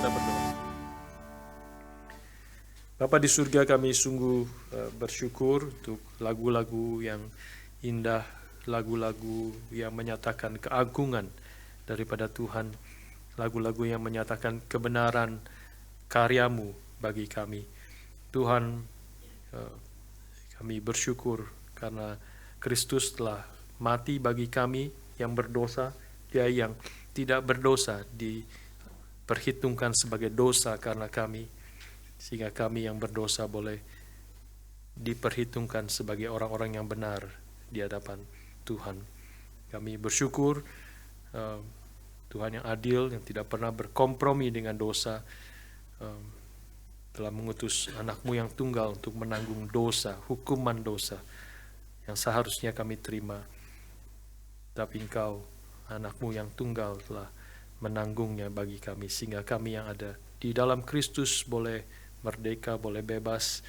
kita berdoa. Bapa di surga, kami sungguh bersyukur untuk lagu-lagu yang indah, lagu-lagu yang menyatakan keagungan daripada Tuhan, lagu-lagu yang menyatakan kebenaran karya-Mu bagi kami. Tuhan, kami bersyukur karena Kristus telah mati bagi kami yang berdosa. Dia yang tidak berdosa diperhitungkan sebagai dosa karena kami, sehingga kami yang berdosa boleh diperhitungkan sebagai orang-orang yang benar di hadapan Tuhan. Kami bersyukur Tuhan yang adil, yang tidak pernah berkompromi dengan dosa, telah mengutus anak-Mu yang tunggal untuk menanggung dosa, hukuman dosa yang seharusnya kami terima. Tapi Engkau, anak-Mu yang tunggal, telah menanggungnya bagi kami, sehingga kami yang ada di dalam Kristus boleh merdeka, boleh bebas,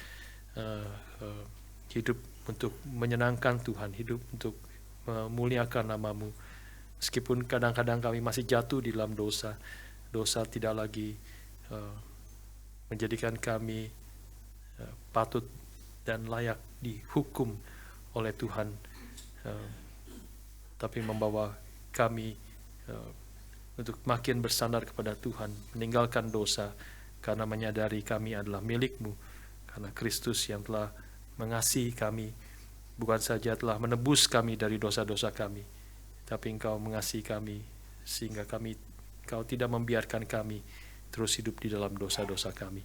hidup untuk menyenangkan Tuhan, hidup untuk memuliakan nama-Mu. Meskipun kadang-kadang kami masih jatuh di dalam dosa, dosa tidak lagi menjadikan kami patut dan layak dihukum oleh Tuhan, tapi membawa kami untuk makin bersandar kepada Tuhan, meninggalkan dosa, karena menyadari kami adalah milik-Mu, karena Kristus yang telah mengasihi kami, bukan saja telah menebus kami dari dosa-dosa kami, tapi Engkau mengasihi kami, sehingga Engkau tidak membiarkan kami terus hidup di dalam dosa-dosa kami.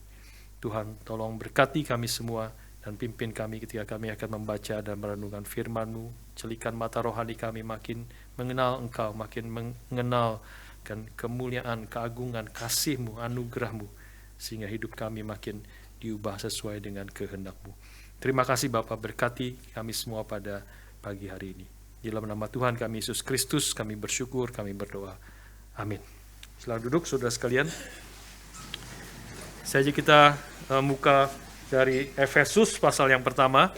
Tuhan, tolong berkati kami semua, dan pimpin kami ketika kami akan membaca dan merenungkan firman-Mu. Celikan mata rohani kami makin mengenal Engkau, makin mengenalkan kemuliaan, keagungan, kasih-Mu, anugerah-Mu, sehingga hidup kami makin diubah sesuai dengan kehendak-Mu. Terima kasih Bapa, berkati kami semua pada pagi hari ini. Di dalam nama Tuhan kami Yesus Kristus kami bersyukur, kami berdoa. Amin. Silakan duduk saudara sekalian. Saja kita muka dari Efesus pasal yang pertama.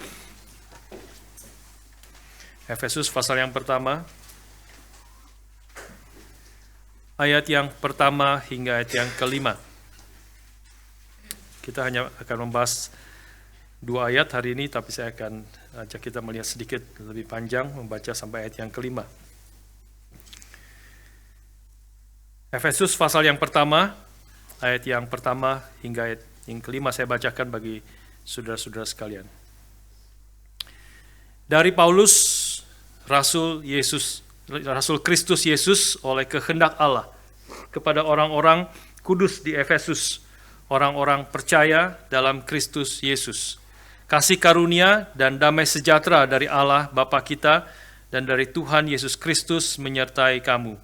Efesus pasal yang pertama, ayat yang pertama hingga ayat yang kelima. Kita hanya akan membahas 2 ayat hari ini, tapi saya akan ajak kita melihat sedikit lebih panjang, membaca sampai ayat yang kelima. Efesus pasal yang pertama, ayat yang pertama hingga ayat yang kelima saya bacakan bagi saudara-saudara sekalian. Dari Paulus, Rasul Kristus Yesus oleh kehendak Allah, kepada orang-orang kudus di Efesus, orang-orang percaya dalam Kristus Yesus. Kasih karunia dan damai sejahtera dari Allah Bapa kita dan dari Tuhan Yesus Kristus menyertai kamu.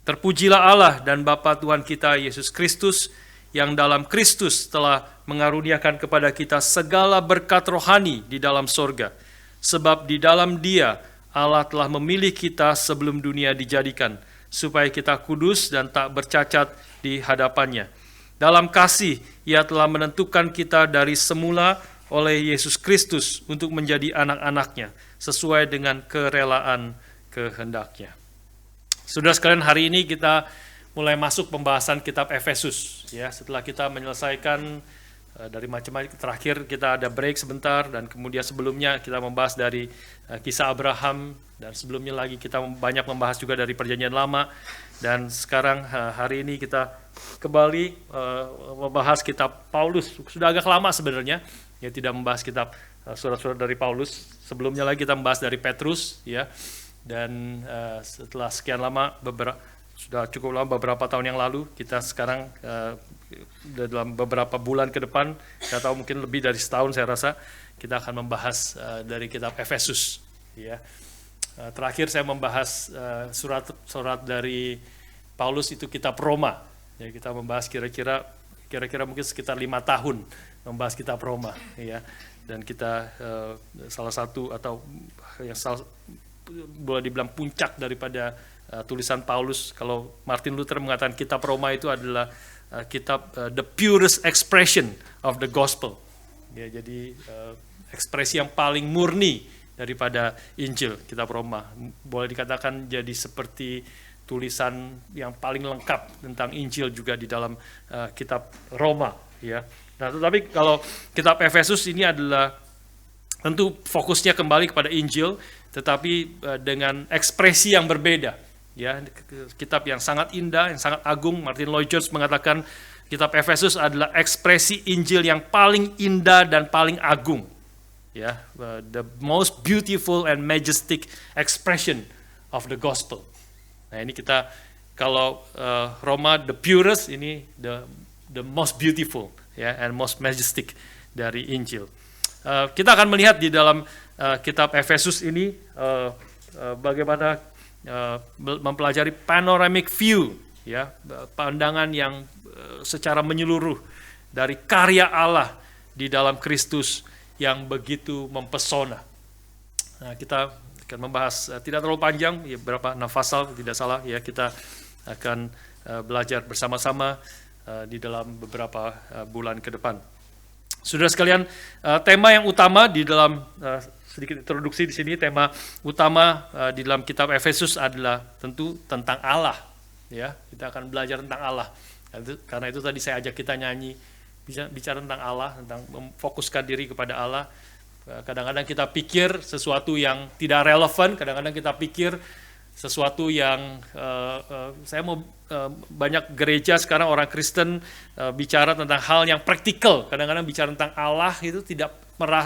Terpujilah Allah dan Bapa Tuhan kita Yesus Kristus, yang dalam Kristus telah mengaruniakan kepada kita segala berkat rohani di dalam sorga. Sebab di dalam Dia Allah telah memilih kita sebelum dunia dijadikan, supaya kita kudus dan tak bercacat di hadapannya. Dalam kasih Ia telah menentukan kita dari semula oleh Yesus Kristus untuk menjadi anak-anaknya, sesuai dengan kerelaan kehendaknya. Saudara sekalian, hari ini kita mulai masuk pembahasan kitab Efesus. Ya, setelah kita menyelesaikan dari macam-macam, terakhir kita ada break sebentar, dan kemudian sebelumnya kita membahas dari kisah Abraham, dan sebelumnya lagi kita banyak membahas juga dari Perjanjian Lama, dan sekarang hari ini kita kembali membahas kitab Paulus. Sudah agak lama sebenarnya, ya, tidak membahas kitab surat-surat dari Paulus. Sebelumnya lagi kita membahas dari Petrus, ya, dan setelah sekian lama, sudah cukup lama, beberapa tahun yang lalu, kita sekarang dalam beberapa bulan ke depan, saya tahu mungkin lebih dari setahun saya rasa, kita akan membahas dari kitab Efesus. Ya. Terakhir saya membahas surat dari Paulus itu kitab Roma. Ya, kita membahas kira-kira mungkin sekitar 5 tahun membahas kitab Roma. Ya. Dan kita salah satu atau yang boleh dibilang puncak daripada tulisan Paulus, kalau Martin Luther mengatakan kitab Roma itu adalah kitab the purest expression of the gospel. Ya, jadi ekspresi yang paling murni daripada Injil, kitab Roma. Boleh dikatakan jadi seperti tulisan yang paling lengkap tentang Injil juga di dalam kitab Roma, ya. Nah, tetapi kalau kitab Efesus ini adalah tentu fokusnya kembali kepada Injil, tetapi dengan ekspresi yang berbeda, ya. Kitab yang sangat indah, yang sangat agung. Martin Lloyd-Jones mengatakan kitab Efesus adalah ekspresi Injil yang paling indah dan paling agung, ya. The most beautiful and majestic expression of the gospel. Nah, ini kita kalau Roma the purest, ini the most beautiful, ya, and most majestic dari Injil. Kita akan melihat di dalam kitab Efesus ini bagaimana mempelajari panoramic view, ya, pandangan yang secara menyeluruh dari karya Allah di dalam Kristus yang begitu mempesona. Nah, kita akan membahas tidak terlalu panjang, ya, berapa 6 pasal tidak salah, ya. Kita akan belajar bersama-sama di dalam beberapa bulan ke depan. Saudara sekalian, tema yang utama di dalam sedikit introduksi di sini, tema utama di dalam kitab Efesus adalah tentu tentang Allah, ya. Kita akan belajar tentang Allah. Karena itu tadi saya ajak kita nyanyi, bicara tentang Allah, tentang memfokuskan diri kepada Allah. Kadang-kadang kita pikir sesuatu yang tidak relevan, kadang-kadang kita pikir sesuatu yang saya mau banyak gereja sekarang orang Kristen bicara tentang hal yang praktikal. Kadang-kadang bicara tentang Allah itu tidak,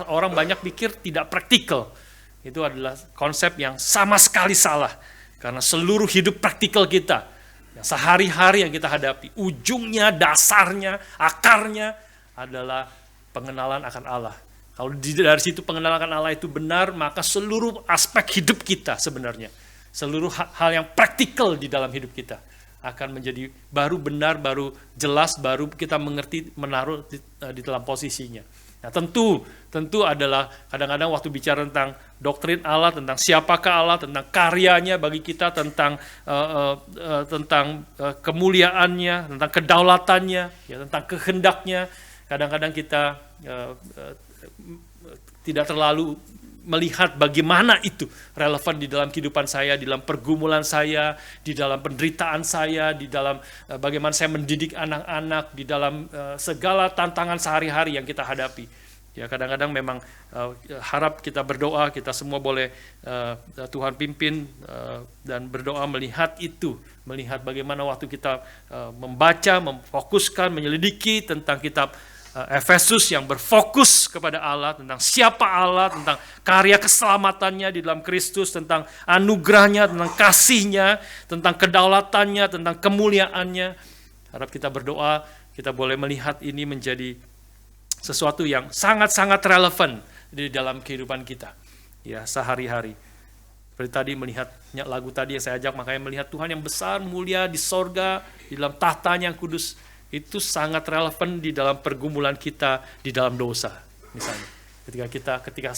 orang banyak pikir tidak praktikal. Itu adalah konsep yang sama sekali salah, karena seluruh hidup praktikal kita yang sehari-hari yang kita hadapi, ujungnya, dasarnya, akarnya adalah pengenalan akan Allah. Kalau dari situ pengenalan akan Allah itu benar, maka seluruh aspek hidup kita sebenarnya, seluruh hal yang praktikal di dalam hidup kita akan menjadi baru benar, baru jelas, baru kita mengerti, menaruh di dalam posisinya. Nah, tentu adalah kadang-kadang waktu bicara tentang doktrin Allah, tentang siapakah Allah, tentang karyanya bagi kita, tentang kemuliaannya, tentang kedaulatannya, ya, tentang kehendaknya, kadang-kadang kita tidak terlalu melihat bagaimana itu relevan di dalam kehidupan saya, di dalam pergumulan saya, di dalam penderitaan saya, di dalam bagaimana saya mendidik anak-anak, di dalam segala tantangan sehari-hari yang kita hadapi. Ya, kadang-kadang memang harap kita berdoa, kita semua boleh Tuhan pimpin dan berdoa melihat itu, melihat bagaimana waktu kita membaca, memfokuskan, menyelidiki tentang kitab Efesus yang berfokus kepada Allah, tentang siapa Allah, tentang karya keselamatannya di dalam Kristus, tentang anugerahnya, tentang kasihnya, tentang kedaulatannya, tentang kemuliaannya. Harap kita berdoa, kita boleh melihat ini menjadi sesuatu yang sangat-sangat relevan di dalam kehidupan kita, ya, sehari-hari. Seperti tadi melihat lagu tadi yang saya ajak, makanya melihat Tuhan yang besar, mulia di sorga, di dalam tahtanya yang kudus. Itu sangat relevan di dalam pergumulan kita di dalam dosa. Misalnya, ketika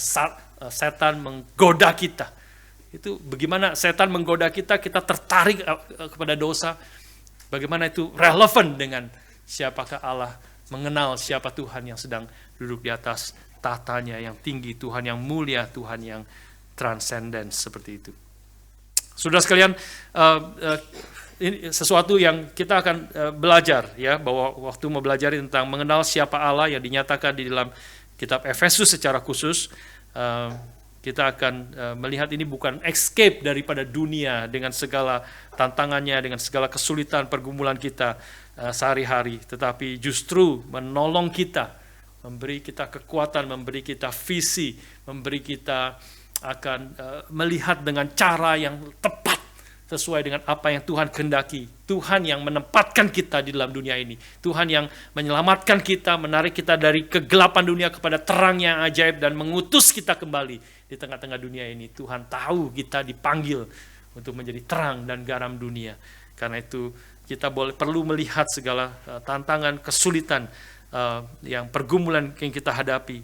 setan menggoda kita, itu bagaimana setan menggoda kita tertarik kepada dosa. Bagaimana itu relevan dengan siapakah Allah, mengenal siapa Tuhan yang sedang duduk di atas tahtanya yang tinggi, Tuhan yang mulia, Tuhan yang transenden seperti itu. Saudara sekalian, ini sesuatu yang kita akan belajar, ya, bahwa waktu mau belajar tentang mengenal siapa Allah yang dinyatakan di dalam kitab Efesus secara khusus, kita akan melihat ini bukan escape daripada dunia dengan segala tantangannya, dengan segala kesulitan pergumulan kita sehari-hari, tetapi justru menolong kita, memberi kita kekuatan, memberi kita visi, memberi kita akan melihat dengan cara yang tepat sesuai dengan apa yang Tuhan kehendaki. Tuhan yang menempatkan kita di dalam dunia ini. Tuhan yang menyelamatkan kita, menarik kita dari kegelapan dunia kepada terang yang ajaib dan mengutus kita kembali di tengah-tengah dunia ini. Tuhan tahu kita dipanggil untuk menjadi terang dan garam dunia. Karena itu kita perlu melihat segala tantangan, kesulitan, yang pergumulan yang kita hadapi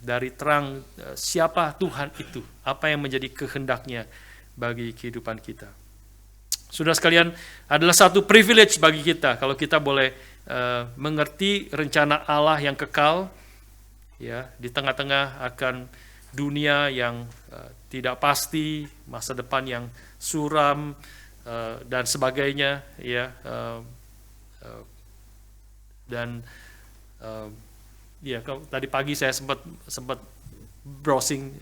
dari terang siapa Tuhan itu, apa yang menjadi kehendaknya bagi kehidupan kita. Saudara sekalian, adalah satu privilege bagi kita kalau kita boleh mengerti rencana Allah yang kekal, ya, di tengah-tengah akan dunia yang tidak pasti, masa depan yang suram, dan sebagainya, ya. Dan ya, tadi pagi saya sempat browsing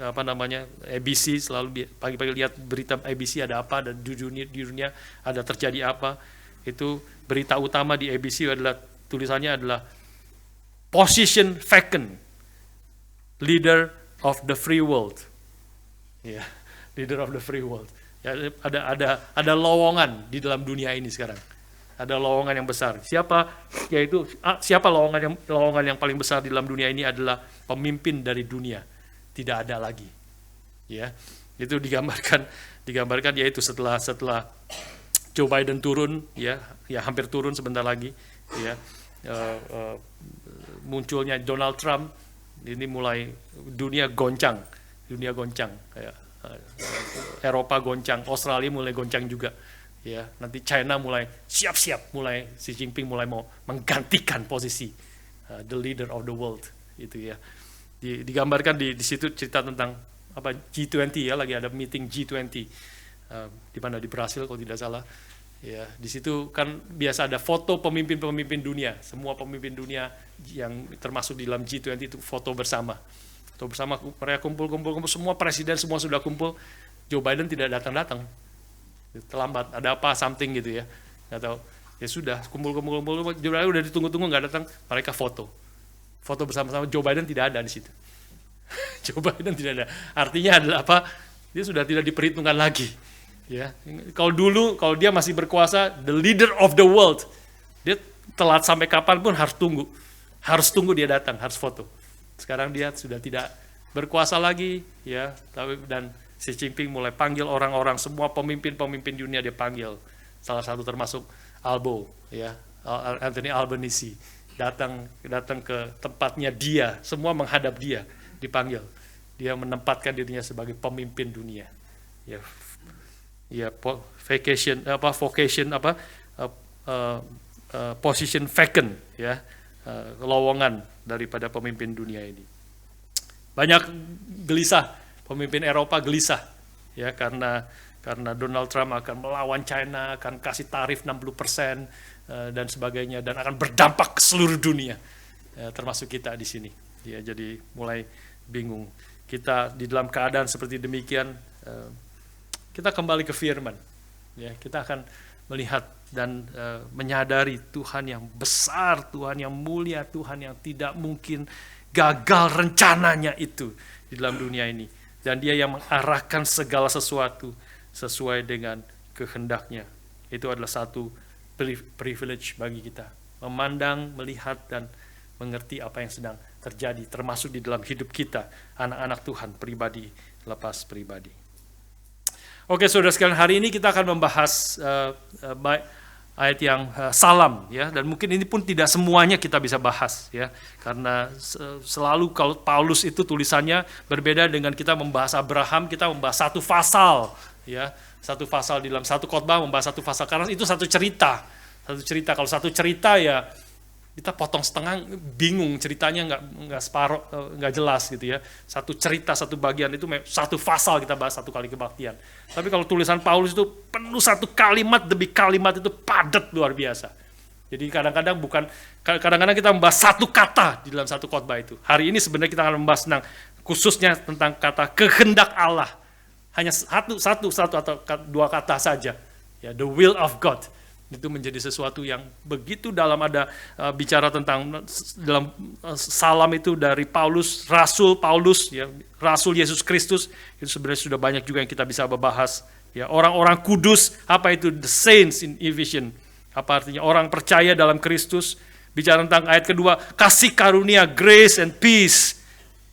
ABC, selalu pagi-pagi lihat berita ABC ada apa, dan di dunia ada terjadi apa. Itu berita utama di ABC adalah, tulisannya adalah position vacant, leader of the free world. Ya, leader of the free world. Ya, ada lowongan di dalam dunia ini sekarang. Ada lowongan yang besar. Siapa lowongan yang paling besar di dalam dunia ini adalah pemimpin dari dunia. Tidak ada lagi. Ya, itu digambarkan yaitu setelah Joe Biden turun, ya hampir turun sebentar lagi, ya munculnya Donald Trump, ini mulai dunia goncang, ya. Eropa goncang, Australia mulai goncang juga. Ya, nanti China mulai siap-siap, Xi Jinping mulai mau menggantikan posisi the leader of the world, itu ya. Digambarkan di situ cerita tentang G20, ya, lagi ada meeting G20 di mana, di Brasil kalau tidak salah. Ya, di situ kan biasa ada foto pemimpin dunia, semua pemimpin dunia yang termasuk di dalam G20 itu foto bersama. Mereka kumpul, semua presiden semua sudah kumpul. Joe Biden tidak datang. Terlambat, ada apa, something gitu ya, nggak tahu. Ya sudah, kumpul, Joe Biden udah ditunggu-tunggu nggak datang, mereka foto bersama-sama. Joe Biden tidak ada di situ. Joe Biden tidak ada. Artinya adalah apa? Dia sudah tidak diperhitungkan lagi. Ya, kalau dia masih berkuasa, the leader of the world, dia telat sampai kapanpun harus tunggu dia datang, harus foto. Sekarang dia sudah tidak berkuasa lagi, ya, dan Xi Jinping mulai panggil orang-orang, semua pemimpin dunia dia panggil. Salah satu termasuk Anthony Albanese datang ke tempatnya dia, semua menghadap dia, dipanggil. Dia menempatkan dirinya sebagai pemimpin dunia. Position vacant, ya, lowongan daripada pemimpin dunia ini. Banyak gelisah. Pemimpin Eropa gelisah, ya, karena Donald Trump akan melawan China, akan kasih tarif 60% dan sebagainya, dan akan berdampak ke seluruh dunia, termasuk kita di sini. Ya, jadi mulai bingung. Kita di dalam keadaan seperti demikian, kita kembali ke firman. Ya, kita akan melihat dan menyadari Tuhan yang besar, Tuhan yang mulia, Tuhan yang tidak mungkin gagal rencananya itu di dalam dunia ini. Dan dia yang mengarahkan segala sesuatu sesuai dengan kehendaknya. Itu adalah satu privilege bagi kita. Memandang, melihat, dan mengerti apa yang sedang terjadi, termasuk di dalam hidup kita, anak-anak Tuhan, pribadi, lepas pribadi. Oke, saudara sekalian, hari ini kita akan membahas ayat yang salam, ya, dan mungkin ini pun tidak semuanya kita bisa bahas, ya, karena selalu kalau Paulus itu tulisannya berbeda dengan kita membahas Abraham, kita membahas satu pasal, ya, satu pasal di dalam satu khotbah membahas satu pasal, karena itu satu cerita. Kalau satu cerita ya kita potong setengah, bingung ceritanya, nggak separuh, nggak jelas gitu ya. Satu cerita, satu bagian itu satu pasal kita bahas satu kali kebaktian. Tapi kalau tulisan Paulus itu penuh, satu kalimat demi kalimat itu padat luar biasa. Jadi kadang-kadang kita membahas satu kata di dalam satu khotbah itu. Hari ini sebenarnya kita akan membahas khususnya tentang kata kehendak Allah. Hanya satu atau dua kata saja. Ya, the will of God. Itu menjadi sesuatu yang begitu dalam, ada bicara tentang dalam salam itu dari Paulus, Rasul Paulus, ya, Rasul Yesus Kristus, itu sebenarnya sudah banyak juga yang kita bisa bahas. Ya, orang-orang kudus, apa itu the saints in Ephesians, apa artinya orang percaya dalam Kristus. Bicara tentang ayat kedua, kasih karunia, grace and peace,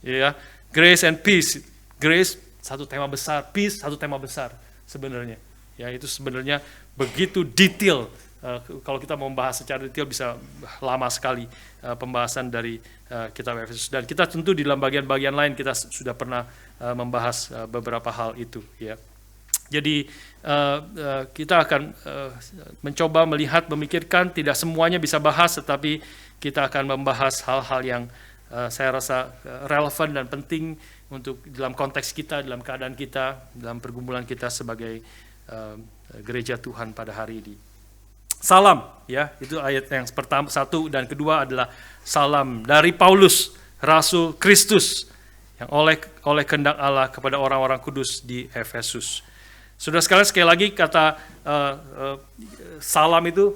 ya, grace and peace, grace satu tema besar, peace satu tema besar sebenarnya. Ya, itu sebenarnya begitu detail. Kalau kita mau membahas secara detail bisa lama sekali pembahasan dari kitab Efesus. Dan kita tentu di dalam bagian-bagian lain kita sudah pernah membahas beberapa hal itu. Ya. Jadi kita akan mencoba melihat, memikirkan, tidak semuanya bisa bahas, tetapi kita akan membahas hal-hal yang saya rasa relevan dan penting untuk dalam konteks kita, dalam keadaan kita, dalam pergumulan kita sebagai gereja Tuhan pada hari ini. Salam, ya, itu ayat yang pertama, satu dan kedua adalah salam dari Paulus, Rasul Kristus, yang oleh kehendak Allah kepada orang-orang kudus di Efesus. Saudara sekalian, sekali lagi kata salam itu,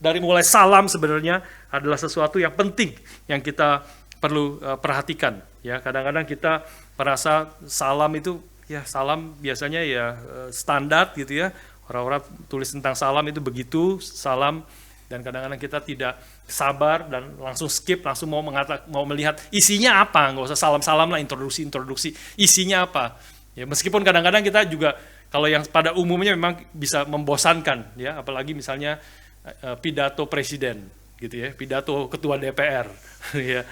dari mulai salam sebenarnya adalah sesuatu yang penting yang kita perlu perhatikan. Ya, kadang-kadang kita merasa salam itu, ya salam biasanya ya standar gitu ya. Orang-orang tulis tentang salam itu begitu, salam, dan kadang-kadang kita tidak sabar dan langsung skip, langsung mau melihat isinya apa, nggak usah salam-salam lah, introduksi, isinya apa. Ya, meskipun kadang-kadang kita juga, kalau yang pada umumnya memang bisa membosankan, ya, apalagi misalnya pidato presiden, gitu ya, pidato ketua DPR, ya,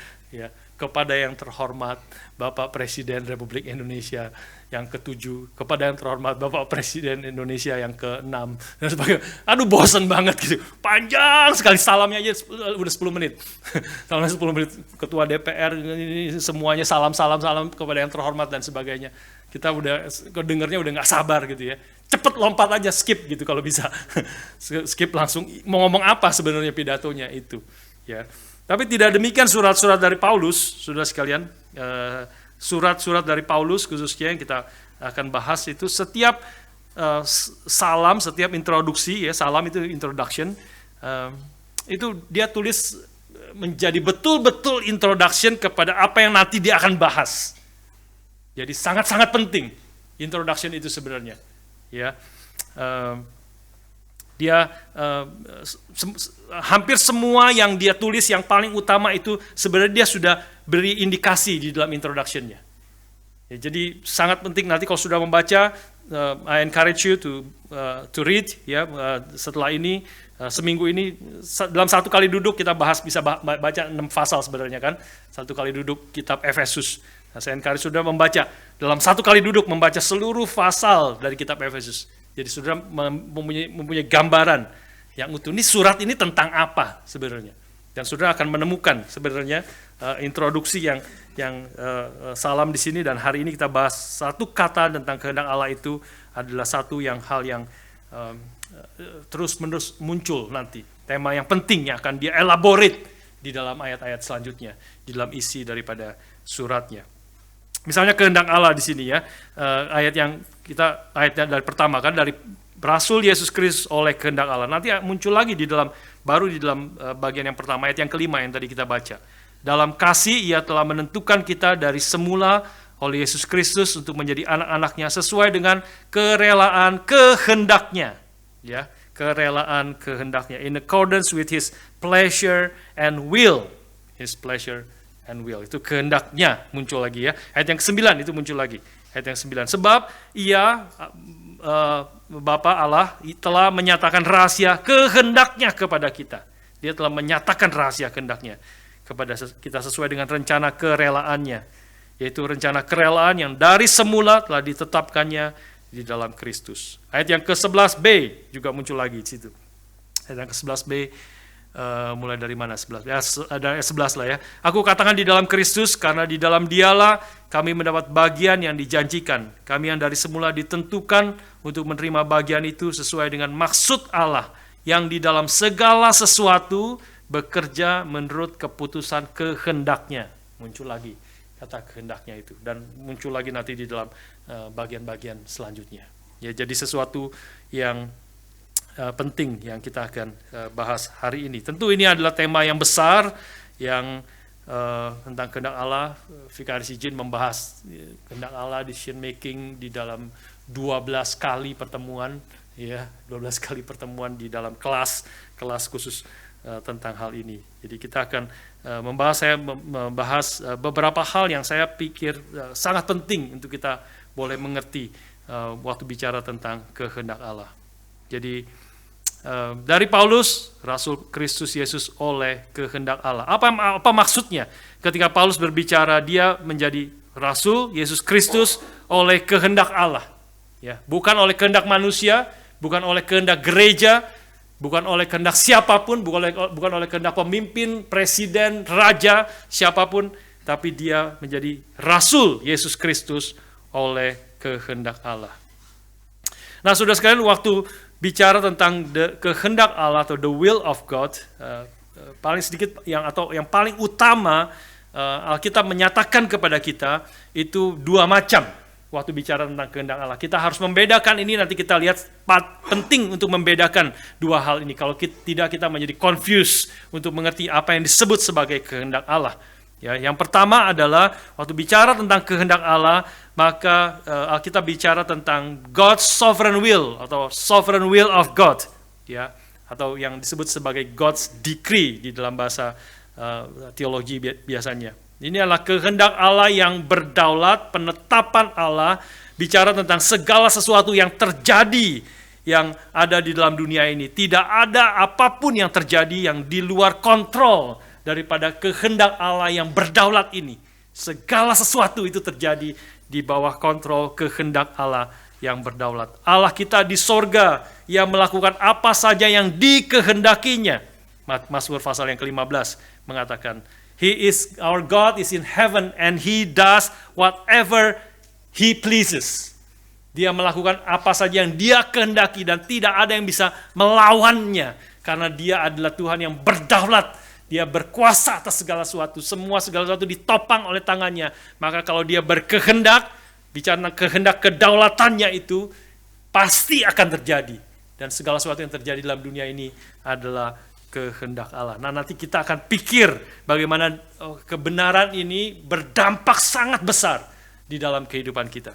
kepada yang terhormat Bapak Presiden Republik Indonesia yang ke-7, kepada yang terhormat Bapak Presiden Indonesia yang ke-6, dan sebagainya. Aduh, bosan banget gitu. Panjang sekali salamnya aja udah 10 menit. Salamnya 10 menit, ketua DPR, ini semuanya salam kepada yang terhormat dan sebagainya. Kita udah dengernya udah nggak sabar gitu ya. Cepet lompat aja, skip gitu kalau bisa. Skip langsung mau ngomong apa sebenarnya pidatonya itu, ya. Tapi tidak demikian surat-surat dari Paulus, saudara sekalian. Surat-surat dari Paulus khususnya yang kita akan bahas itu, setiap salam, setiap introduksi, ya, salam itu introduction, itu dia tulis menjadi betul-betul introduction kepada apa yang nanti dia akan bahas. Jadi sangat-sangat penting introduction itu sebenarnya, ya. Dia hampir semua yang dia tulis yang paling utama itu sebenarnya dia sudah beri indikasi di dalam introduction-nya. Ya, jadi sangat penting nanti kalau sudah membaca, I encourage you to read, ya. Setelah ini seminggu ini dalam satu kali duduk kita bisa baca 6 pasal sebenarnya kan, satu kali duduk kitab Efesus. Nah, saya encourage sudah membaca dalam satu kali duduk membaca seluruh pasal dari kitab Efesus. Jadi saudara mempunyai gambaran yang utuh. Ini surat ini tentang apa sebenarnya? Dan saudara akan menemukan sebenarnya introduksi yang salam di sini, dan hari ini kita bahas satu kata tentang kehendak Allah itu adalah satu hal yang terus-menerus muncul nanti. Tema yang penting yang akan dia elaborate di dalam ayat-ayat selanjutnya, di dalam isi daripada suratnya. Misalnya kehendak Allah di sini, ya, ayatnya dari pertama kan, dari Rasul Yesus Kristus oleh kehendak Allah. Nanti muncul lagi di dalam bagian yang pertama, ayat yang kelima yang tadi kita baca. Dalam kasih ia telah menentukan kita dari semula oleh Yesus Kristus untuk menjadi anak-anaknya sesuai dengan kerelaan kehendaknya, ya, kerelaan kehendaknya, in accordance with his pleasure and will, his pleasure and will, itu kehendaknya muncul lagi, ya. Ayat yang ke-9 itu muncul lagi. Ayat yang 9. Sebab ia, Bapa Allah, telah menyatakan rahasia kehendaknya kepada kita. Dia telah menyatakan rahasia kehendaknya kepada kita sesuai dengan rencana kerelaannya. Yaitu rencana kerelaan yang dari semula telah ditetapkannya di dalam Kristus. Ayat yang ke-11b juga muncul lagi di situ. Ayat yang ke-11b, mulai dari mana? 11. Ya, ada 11 lah, ya. Aku katakan di dalam Kristus, karena di dalam Dialah kami mendapat bagian yang dijanjikan. Kami yang dari semula ditentukan untuk menerima bagian itu sesuai dengan maksud Allah yang di dalam segala sesuatu bekerja menurut keputusan kehendaknya. Muncul lagi kata kehendaknya itu, dan muncul lagi nanti di dalam bagian-bagian selanjutnya. Ya, jadi sesuatu yang penting yang kita akan bahas hari ini. Tentu ini adalah tema yang besar yang tentang kehendak Allah. Vikaris izin membahas kehendak Allah, decision making di dalam 12 kali pertemuan, ya, 12 kali pertemuan di dalam kelas khusus tentang hal ini. Jadi kita akan membahas beberapa hal yang saya pikir sangat penting untuk kita boleh mengerti waktu bicara tentang kehendak Allah. Jadi dari Paulus, Rasul Kristus Yesus oleh kehendak Allah. Apa maksudnya ketika Paulus berbicara dia menjadi Rasul Yesus Kristus oleh kehendak Allah? Ya, bukan oleh kehendak manusia, bukan oleh kehendak gereja, bukan oleh kehendak siapapun, bukan oleh kehendak pemimpin, presiden, raja, siapapun, tapi dia menjadi Rasul Yesus Kristus oleh kehendak Allah. Nah, saudara sekalian, waktu bicara tentang kehendak Allah atau the will of God, paling sedikit yang paling utama Alkitab menyatakan kepada kita itu dua macam. Waktu bicara tentang kehendak Allah, kita harus membedakan ini. Nanti kita lihat penting untuk membedakan dua hal ini. Kalau tidak, kita menjadi confused untuk mengerti apa yang disebut sebagai kehendak Allah. Ya, yang pertama adalah waktu bicara tentang kehendak Allah, maka Alkitab bicara tentang God's sovereign will atau sovereign will of God, ya, atau yang disebut sebagai God's decree di dalam bahasa teologi biasanya. Ini adalah kehendak Allah yang berdaulat, penetapan Allah, bicara tentang segala sesuatu yang terjadi, yang ada di dalam dunia ini. Tidak ada apapun yang terjadi yang di luar kontrol daripada kehendak Allah yang berdaulat ini. Segala sesuatu itu terjadi di bawah kontrol kehendak Allah yang berdaulat. Allah kita di sorga yang melakukan apa saja yang dikehendakinya. Mazmur pasal yang ke-15 mengatakan, Our God is in heaven and He does whatever He pleases. Dia melakukan apa saja yang Dia kehendaki dan tidak ada yang bisa melawannya. Karena Dia adalah Tuhan yang berdaulat. Dia berkuasa atas segala sesuatu. Segala sesuatu ditopang oleh tangannya. Maka kalau Dia berkehendak, bicara kehendak kedaulatannya itu pasti akan terjadi. Dan segala sesuatu yang terjadi dalam dunia ini adalah kehendak Allah. Nah, nanti kita akan pikir bagaimana kebenaran ini berdampak sangat besar di dalam kehidupan kita.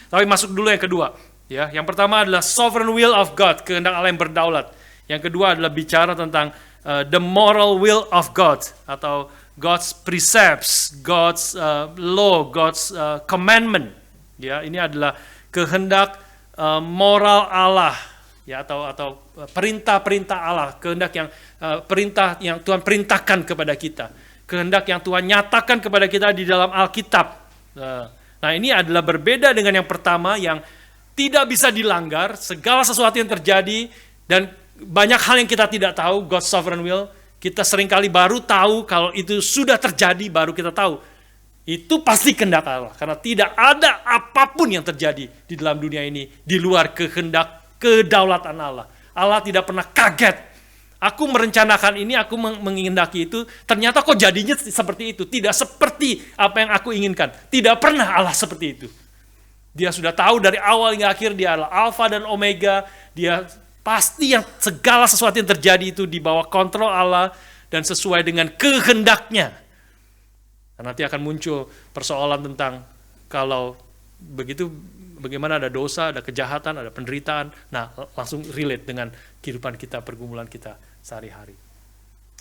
Tapi masuk dulu yang kedua. Ya, yang pertama adalah sovereign will of God, kehendak Allah yang berdaulat. Yang kedua adalah bicara tentang the moral will of God atau God's precepts, God's law, God's commandment. Ya, ini adalah kehendak moral Allah, ya, atau perintah-perintah Allah, kehendak yang perintah yang Tuhan perintahkan kepada kita, kehendak yang Tuhan nyatakan kepada kita di dalam Alkitab. Nah, ini adalah berbeda dengan yang pertama yang tidak bisa dilanggar, segala sesuatu yang terjadi dan banyak hal yang kita tidak tahu, God's sovereign will. Kita seringkali baru tahu kalau itu sudah terjadi, baru kita tahu. Itu pasti kehendak Allah, karena tidak ada apapun yang terjadi di dalam dunia ini di luar kehendak kedaulatan Allah. Allah tidak pernah kaget. Aku merencanakan ini, aku mengendaki itu, ternyata kok jadinya seperti itu. Tidak seperti apa yang aku inginkan. Tidak pernah Allah seperti itu. Dia sudah tahu dari awal hingga akhir, dia adalah Alfa dan Omega. Dia pasti yang segala sesuatu yang terjadi itu di bawah kontrol Allah dan sesuai dengan kehendaknya. Dan nanti akan muncul persoalan tentang kalau begitu bagaimana ada dosa, ada kejahatan, ada penderitaan. Nah, langsung relate dengan kehidupan kita, pergumulan kita sehari-hari.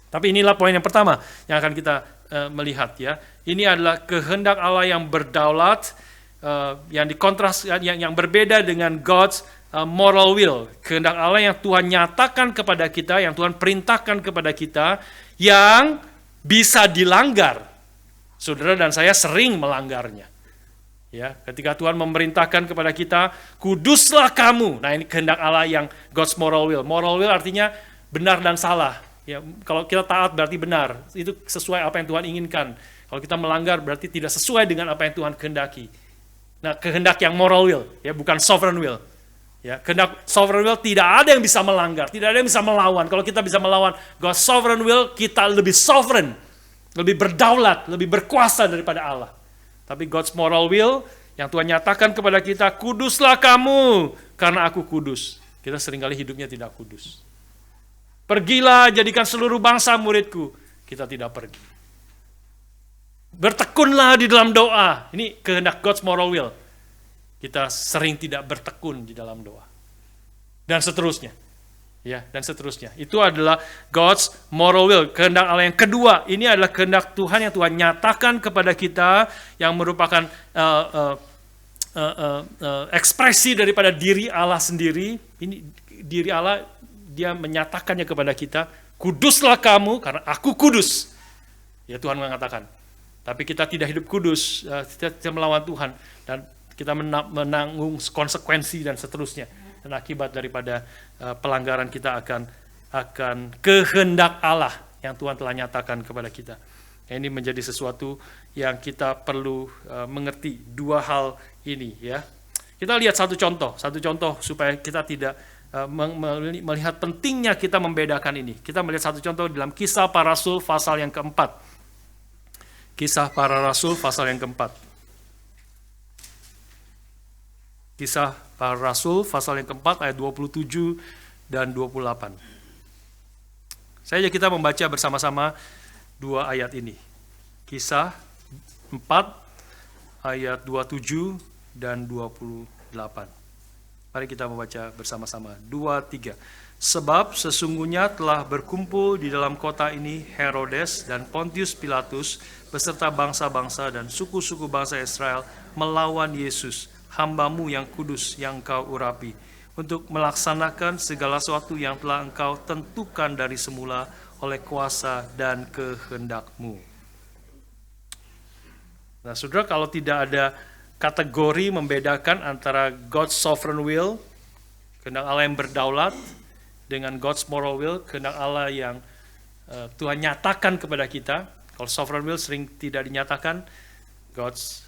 Tapi inilah poin yang pertama yang akan kita melihat, ya. Ini adalah kehendak Allah yang berdaulat, yang dikontras, yang berbeda dengan God's moral will. Kehendak Allah yang Tuhan nyatakan kepada kita, yang Tuhan perintahkan kepada kita, yang bisa dilanggar. Saudara dan saya sering melanggarnya. Ya, ketika Tuhan memerintahkan kepada kita, kuduslah kamu. Nah, ini kehendak Allah yang God's moral will. Moral will artinya benar dan salah. Ya, kalau kita taat berarti benar. Itu sesuai apa yang Tuhan inginkan. Kalau kita melanggar berarti tidak sesuai dengan apa yang Tuhan kehendaki. Nah, kehendak yang moral will, ya, bukan sovereign will. Ya, kehendak sovereign will tidak ada yang bisa melanggar, tidak ada yang bisa melawan. Kalau kita bisa melawan God's sovereign will, kita lebih sovereign, lebih berdaulat, lebih berkuasa daripada Allah. Tapi God's moral will yang Tuhan nyatakan kepada kita, kuduslah kamu karena aku kudus. Kita seringkali hidupnya tidak kudus. Pergilah, jadikan seluruh bangsa muridku. Kita tidak pergi. Bertekunlah di dalam doa. Ini kehendak God's moral will. Kita sering tidak bertekun di dalam doa. Dan seterusnya. Ya, dan seterusnya. Itu adalah God's moral will, kehendak Allah yang kedua. Ini adalah kehendak Tuhan yang Tuhan nyatakan kepada kita, yang merupakan ekspresi daripada diri Allah sendiri. Ini diri Allah, dia menyatakannya kepada kita, kuduslah kamu karena aku kudus. Ya, Tuhan mengatakan. Tapi kita tidak hidup kudus, kita melawan Tuhan, dan kita menanggung konsekuensi dan seterusnya. Dan akibat daripada pelanggaran kita akan kehendak Allah yang Tuhan telah nyatakan kepada kita. Ini menjadi sesuatu yang kita perlu mengerti, dua hal ini, ya. Kita lihat satu contoh supaya kita tidak melihat pentingnya kita membedakan ini. Kita melihat satu contoh dalam Kisah Para Rasul pasal yang keempat. Kisah Para Rasul pasal yang keempat. Kisah Para Rasul pasal yang keempat ayat 27 dan 28. Saya ajak kita membaca bersama-sama dua ayat ini. Kisah 4 ayat 27 dan 28. Mari kita membaca bersama-sama. 2, 3. Sebab sesungguhnya telah berkumpul di dalam kota ini Herodes dan Pontius Pilatus beserta bangsa-bangsa dan suku-suku bangsa Israel melawan Yesus, hamba-Mu yang kudus yang Engkau urapi, untuk melaksanakan segala sesuatu yang telah Engkau tentukan dari semula oleh kuasa dan kehendak-Mu. Nah, saudara, kalau tidak ada kategori membedakan antara God's sovereign will, kehendak Allah yang berdaulat, dengan God's moral will, kehendak Allah yang Tuhan nyatakan kepada kita. Kalau sovereign will sering tidak dinyatakan, God's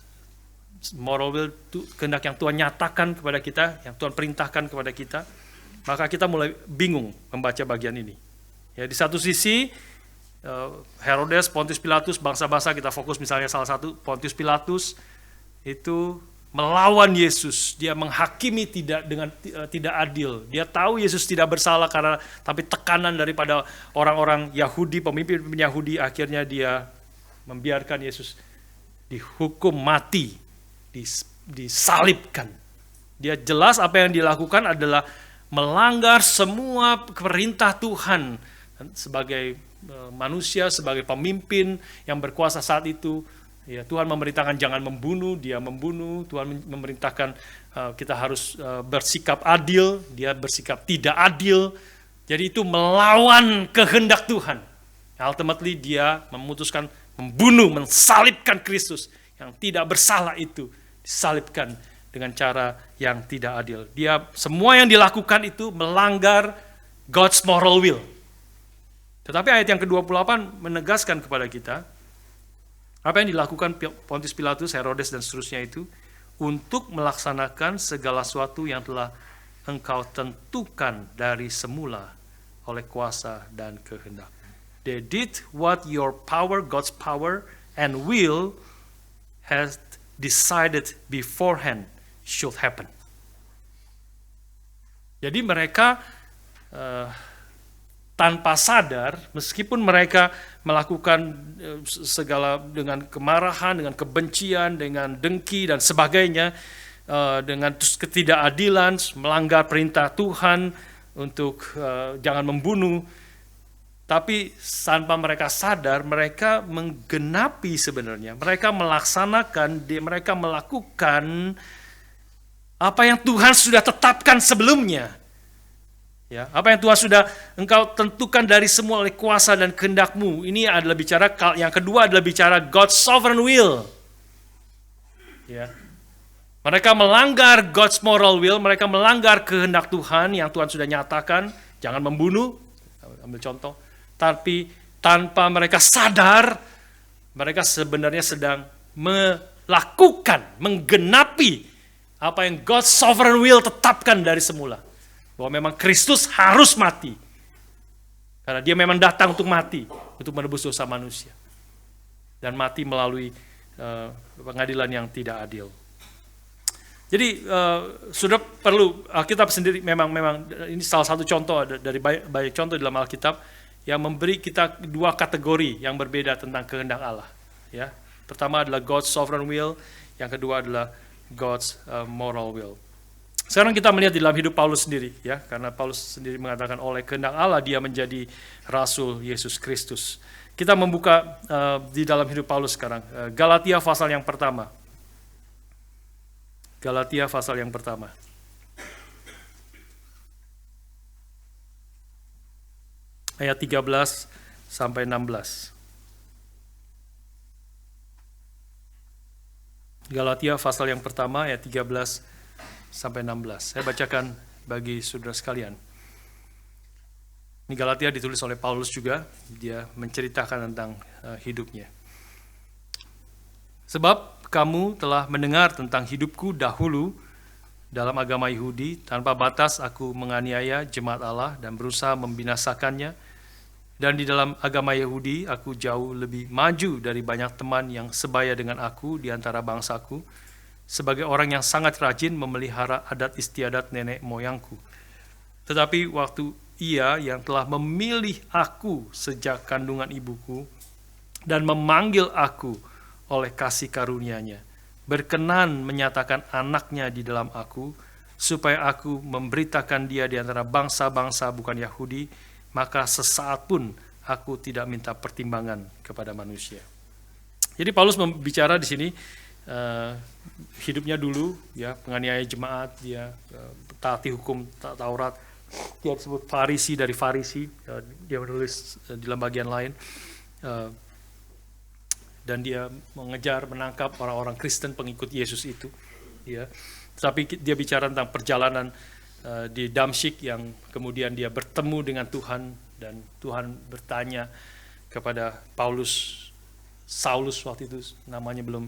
moral will, kehendak yang Tuhan nyatakan kepada kita, yang Tuhan perintahkan kepada kita, maka kita mulai bingung membaca bagian ini. Ya, di satu sisi Herodes, Pontius Pilatus, bangsa-bangsa, kita fokus misalnya salah satu, Pontius Pilatus itu melawan Yesus, dia menghakimi tidak adil. Dia tahu Yesus tidak bersalah tapi tekanan daripada orang-orang Yahudi, pemimpin Yahudi, akhirnya dia membiarkan Yesus dihukum mati, disalibkan. Dia jelas apa yang dilakukan adalah melanggar semua perintah Tuhan sebagai manusia, sebagai pemimpin yang berkuasa saat itu. Ya, Tuhan memerintahkan jangan membunuh, dia membunuh. Tuhan memerintahkan kita harus bersikap adil, dia bersikap tidak adil. Jadi itu melawan kehendak Tuhan. Ultimately dia memutuskan membunuh, mensalibkan Kristus yang tidak bersalah itu, disalibkan dengan cara yang tidak adil. Dia semua yang dilakukan itu melanggar God's moral will. Tetapi ayat yang ke-28 menegaskan kepada kita apa yang dilakukan Pontius Pilatus, Herodes, dan seterusnya itu untuk melaksanakan segala sesuatu yang telah Engkau tentukan dari semula oleh kuasa dan kehendak. They did what your power, God's power and will has decided beforehand should happen. Jadi mereka tanpa sadar, meskipun mereka melakukan segala dengan kemarahan, dengan kebencian, dengan dengki dan sebagainya, dengan ketidakadilan, melanggar perintah Tuhan untuk jangan membunuh, tapi tanpa mereka sadar, mereka menggenapi sebenarnya, mereka melaksanakan, mereka melakukan apa yang Tuhan sudah tetapkan sebelumnya. Ya, apa yang Tuhan sudah Engkau tentukan dari semua oleh kuasa dan kehendak-Mu. Ini adalah bicara, yang kedua adalah bicara God's sovereign will. Ya. Mereka melanggar God's moral will, mereka melanggar kehendak Tuhan yang Tuhan sudah nyatakan, jangan membunuh, ambil contoh. Tapi tanpa mereka sadar, mereka sebenarnya sedang melakukan, menggenapi apa yang God's sovereign will tetapkan dari semula. Bahwa memang Kristus harus mati. Karena dia memang datang untuk mati, untuk menebus dosa manusia. Dan mati melalui pengadilan yang tidak adil. Jadi sudah perlu, Alkitab sendiri memang ini salah satu contoh dari banyak contoh dalam Alkitab yang memberi kita dua kategori yang berbeda tentang kehendak Allah. Ya, pertama adalah God's sovereign will, yang kedua adalah God's moral will. Sekarang kita melihat di dalam hidup Paulus sendiri, ya, karena Paulus sendiri mengatakan oleh kehendak Allah dia menjadi Rasul Yesus Kristus. Kita membuka di dalam hidup Paulus sekarang, Galatia pasal yang pertama. Galatia pasal yang pertama. Ayat 13 sampai 16. Galatia pasal yang pertama ayat 13 sampai 16. Saya bacakan bagi saudara sekalian. Ini Galatia ditulis oleh Paulus juga, dia menceritakan tentang hidupnya. Sebab kamu telah mendengar tentang hidupku dahulu dalam agama Yahudi, tanpa batas aku menganiaya jemaat Allah dan berusaha membinasakannya. Dan di dalam agama Yahudi, aku jauh lebih maju dari banyak teman yang sebaya dengan aku di antara bangsaku, sebagai orang yang sangat rajin memelihara adat istiadat nenek moyangku. Tetapi waktu Ia yang telah memilih aku sejak kandungan ibuku dan memanggil aku oleh kasih karunia-Nya, berkenan menyatakan anaknya di dalam aku, supaya aku memberitakan dia di antara bangsa-bangsa bukan Yahudi, maka sesaat pun aku tidak minta pertimbangan kepada manusia. Jadi Paulus membicara di sini hidupnya dulu, ya, penganiaya jemaat, dia taati hukum Taurat, dia disebut Farisi dari Farisi, dia menulis di dalam bagian lain, dan dia mengejar, menangkap orang-orang Kristen pengikut Yesus itu, ya. Tapi dia bicara tentang perjalanan di Damsyik yang kemudian dia bertemu dengan Tuhan, dan Tuhan bertanya kepada Paulus, Saulus waktu itu namanya belum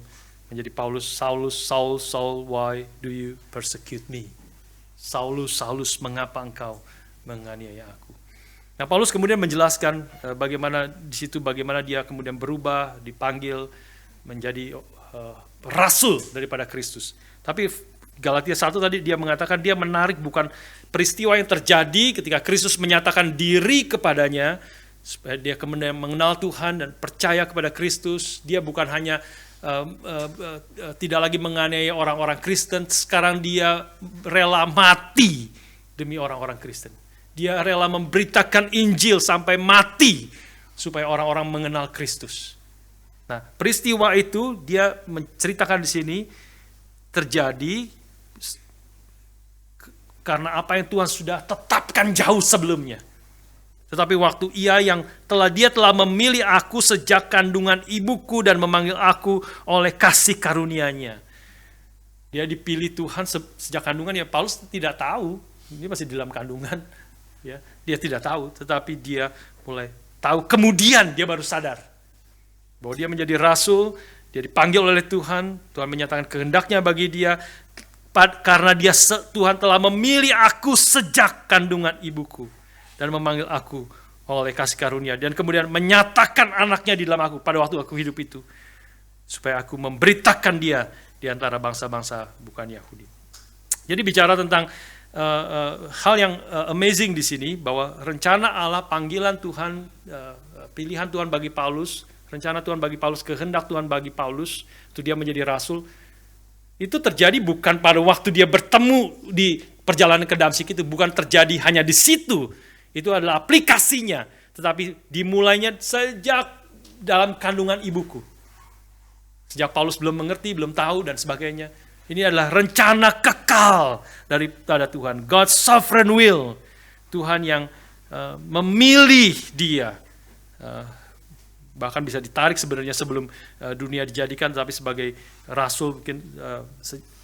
menjadi Paulus, Saulus, Saul, Saul, why do you persecute me? Saulus, Saulus, mengapa engkau menganiaya aku? Nah, Paulus kemudian menjelaskan bagaimana di situ, bagaimana dia kemudian berubah, dipanggil menjadi rasul daripada Kristus. Tapi Galatia 1 tadi dia mengatakan dia menarik bukan peristiwa yang terjadi ketika Kristus menyatakan diri kepadanya, supaya dia kemudian mengenal Tuhan dan percaya kepada Kristus. Dia bukan hanya tidak lagi menganiaya orang-orang Kristen, sekarang dia rela mati demi orang-orang Kristen. Dia rela memberitakan Injil sampai mati supaya orang-orang mengenal Kristus. Nah, peristiwa itu dia menceritakan di sini terjadi karena apa yang Tuhan sudah tetapkan jauh sebelumnya. Tetapi waktu dia telah memilih aku sejak kandungan ibuku dan memanggil aku oleh kasih karunia-Nya. Dia dipilih Tuhan sejak kandungan, ya Paulus tidak tahu, ini masih dalam kandungan, ya. Dia tidak tahu, tetapi dia mulai tahu, kemudian dia baru sadar bahwa dia menjadi rasul, dia dipanggil oleh Tuhan, Tuhan menyatakan kehendaknya bagi dia, karena Tuhan telah memilih aku sejak kandungan ibuku dan memanggil aku oleh kasih karunia, dan kemudian menyatakan anaknya di dalam aku pada waktu aku hidup itu, supaya aku memberitakan dia di antara bangsa-bangsa bukan Yahudi. Jadi bicara tentang hal yang amazing di sini, bahwa rencana Allah, panggilan Tuhan, pilihan Tuhan bagi Paulus, rencana Tuhan bagi Paulus, kehendak Tuhan bagi Paulus, itu dia menjadi rasul, itu terjadi bukan pada waktu dia bertemu di perjalanan ke Damsyik itu, bukan terjadi hanya di situ, itu adalah aplikasinya, tetapi dimulainya sejak dalam kandungan ibuku. Sejak Paulus belum mengerti, belum tahu, dan sebagainya. Ini adalah rencana kekal daripada Tuhan. God's sovereign will. Tuhan yang memilih dia. Bahkan bisa ditarik sebenarnya sebelum dunia dijadikan, tapi sebagai rasul mungkin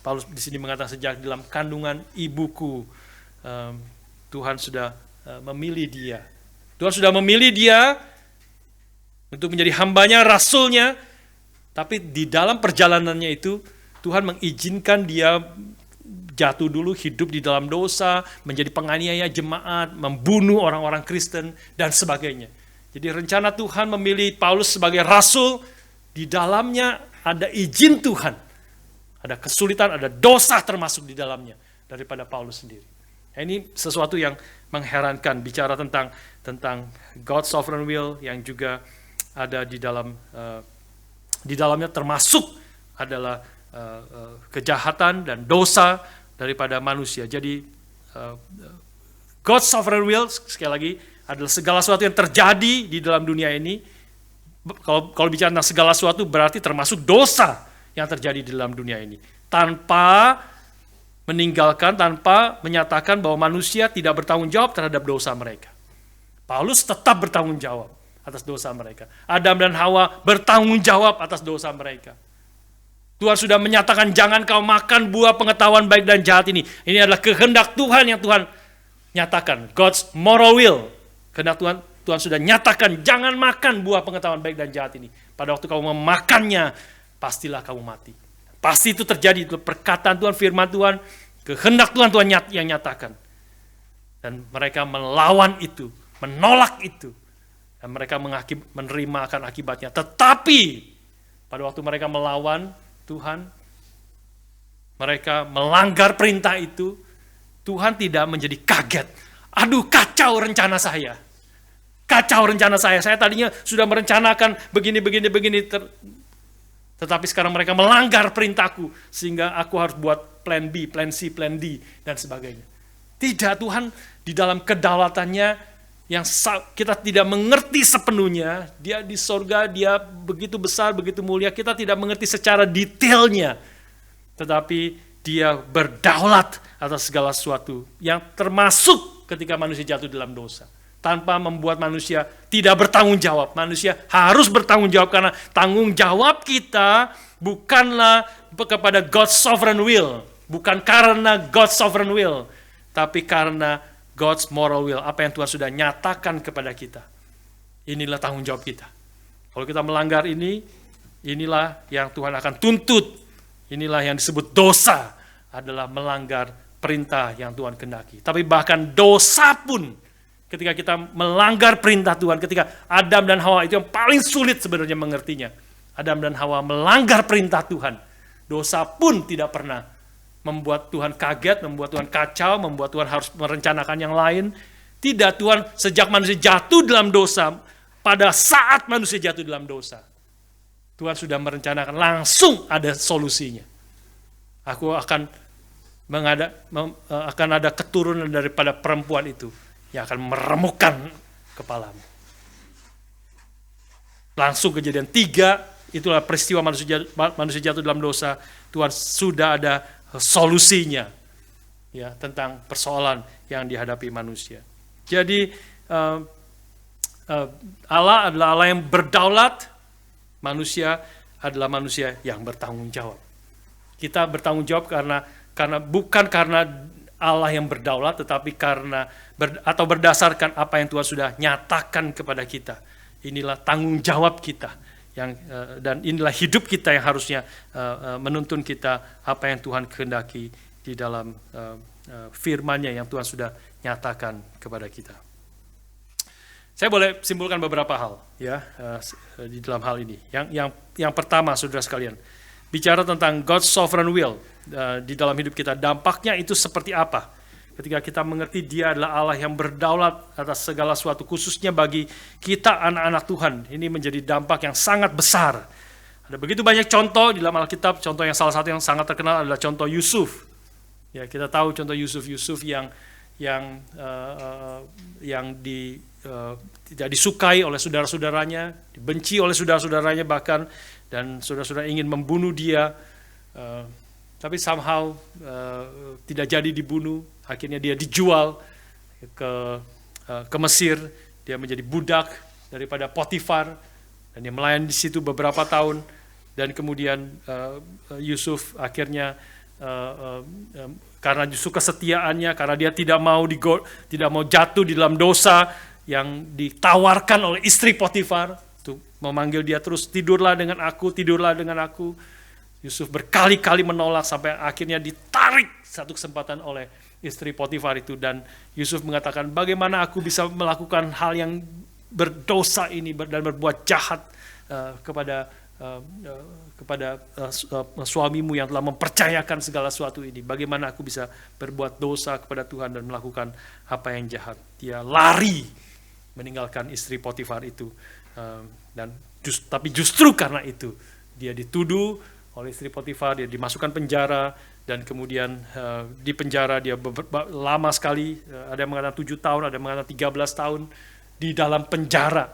Paulus di sini mengatakan sejak dalam kandungan ibuku Tuhan sudah memilih dia. Tuhan sudah memilih dia untuk menjadi hambanya, rasulnya, tapi di dalam perjalanannya itu Tuhan mengizinkan dia jatuh dulu, hidup di dalam dosa, menjadi penganiaya jemaat, membunuh orang-orang Kristen, dan sebagainya. Jadi rencana Tuhan memilih Paulus sebagai rasul, di dalamnya ada izin Tuhan. Ada kesulitan, ada dosa termasuk di dalamnya daripada Paulus sendiri. Nah, ini sesuatu yang mengherankan, bicara tentang God's sovereign will yang juga ada di dalamnya termasuk adalah kejahatan dan dosa daripada manusia. Jadi God's sovereign will sekali lagi adalah segala sesuatu yang terjadi di dalam dunia ini. Kalau bicara tentang segala sesuatu berarti termasuk dosa yang terjadi di dalam dunia ini. Tanpa meninggalkan, tanpa menyatakan bahwa manusia tidak bertanggung jawab terhadap dosa mereka. Paulus tetap bertanggung jawab atas dosa mereka. Adam dan Hawa bertanggung jawab atas dosa mereka. Tuhan sudah menyatakan jangan kau makan buah pengetahuan baik dan jahat ini. Ini adalah kehendak Tuhan yang Tuhan nyatakan. God's moral will. Kehendak Tuhan sudah nyatakan jangan makan buah pengetahuan baik dan jahat ini. Pada waktu kamu memakannya, pastilah kamu mati. Pasti itu terjadi, itu perkataan Tuhan, firman Tuhan, Kehendak Tuhan yang nyatakan. Dan mereka melawan itu, menolak itu. Dan mereka menerima akan akibatnya. Tetapi pada waktu mereka melawan Tuhan, mereka melanggar perintah itu, Tuhan tidak menjadi kaget. Aduh, kacau rencana saya. Kacau rencana saya. Saya tadinya sudah merencanakan begini. Tetapi sekarang mereka melanggar perintahku. Sehingga aku harus buat plan B, plan C, plan D, dan sebagainya. Tidak, Tuhan di dalam kedaulatannya yang kita tidak mengerti sepenuhnya. Dia di sorga, dia begitu besar, begitu mulia. Kita tidak mengerti secara detailnya. Tetapi dia berdaulat atas segala sesuatu. Yang termasuk ketika manusia jatuh dalam dosa. Tanpa membuat manusia tidak bertanggung jawab. Manusia harus bertanggung jawab karena tanggung jawab kita bukanlah kepada God's sovereign will. Bukan karena God's sovereign will. Tapi karena God's moral will. Apa yang Tuhan sudah nyatakan kepada kita. Inilah tanggung jawab kita. Kalau kita melanggar ini, inilah yang Tuhan akan tuntut. Inilah yang disebut dosa. Adalah melanggar perintah yang Tuhan kehendaki. Tapi bahkan dosa pun, ketika kita melanggar perintah Tuhan, ketika Adam dan Hawa, itu yang paling sulit sebenarnya mengertinya. Adam dan Hawa melanggar perintah Tuhan. Dosa pun tidak pernah membuat Tuhan kaget, membuat Tuhan kacau, membuat Tuhan harus merencanakan yang lain. Tidak, Tuhan sejak manusia jatuh dalam dosa, pada saat manusia jatuh dalam dosa, Tuhan sudah merencanakan, langsung ada solusinya. Aku akan ada keturunan daripada perempuan itu yang akan meremukkan kepalamu. Langsung kejadian 3, itulah peristiwa manusia jatuh dalam dosa. Tuhan sudah ada solusinya ya tentang persoalan yang dihadapi manusia. Jadi Allah adalah Allah yang berdaulat, manusia adalah manusia yang bertanggung jawab. Kita bertanggung jawab bukan karena Allah yang berdaulat, tetapi karena atau berdasarkan apa yang Tuhan sudah nyatakan kepada kita. Inilah tanggung jawab kita dan inilah hidup kita yang harusnya menuntun kita apa yang Tuhan kehendaki di dalam firman-Nya yang Tuhan sudah nyatakan kepada kita. Saya boleh simpulkan beberapa hal ya di dalam hal ini. Yang pertama, saudara sekalian, bicara tentang God's sovereign will di dalam hidup kita, dampaknya itu seperti apa? Ketika kita mengerti Dia adalah Allah yang berdaulat atas segala sesuatu, khususnya bagi kita anak-anak Tuhan, ini menjadi dampak yang sangat besar. Ada begitu banyak contoh di dalam Alkitab. Contoh yang salah satu yang sangat terkenal adalah contoh Yusuf. Ya, kita tahu contoh Yusuf yang tidak disukai oleh saudara-saudaranya, dibenci oleh saudara-saudaranya bahkan, dan saudara-saudara ingin membunuh dia. Tapi somehow tidak jadi dibunuh. Akhirnya dia dijual ke Mesir. Dia menjadi budak daripada Potifar, dan dia melayani di situ beberapa tahun. Dan kemudian Yusuf akhirnya karena justru kesetiaannya, karena dia tidak mau jatuh di dalam dosa yang ditawarkan oleh istri Potifar, tuh memanggil dia terus, tidurlah dengan aku. Yusuf berkali-kali menolak sampai akhirnya ditarik satu kesempatan oleh istri Potifar itu, dan Yusuf mengatakan, bagaimana aku bisa melakukan hal yang berdosa ini dan berbuat jahat kepada suamimu yang telah mempercayakan segala sesuatu ini. Bagaimana aku bisa berbuat dosa kepada Tuhan dan melakukan apa yang jahat? Dia lari meninggalkan istri Potifar itu, tapi justru karena itu dia dituduh oleh istri Potifar, dia dimasukkan penjara, dan kemudian di penjara dia lama sekali, ada yang mengatakan 7 tahun, ada yang mengatakan 13 tahun di dalam penjara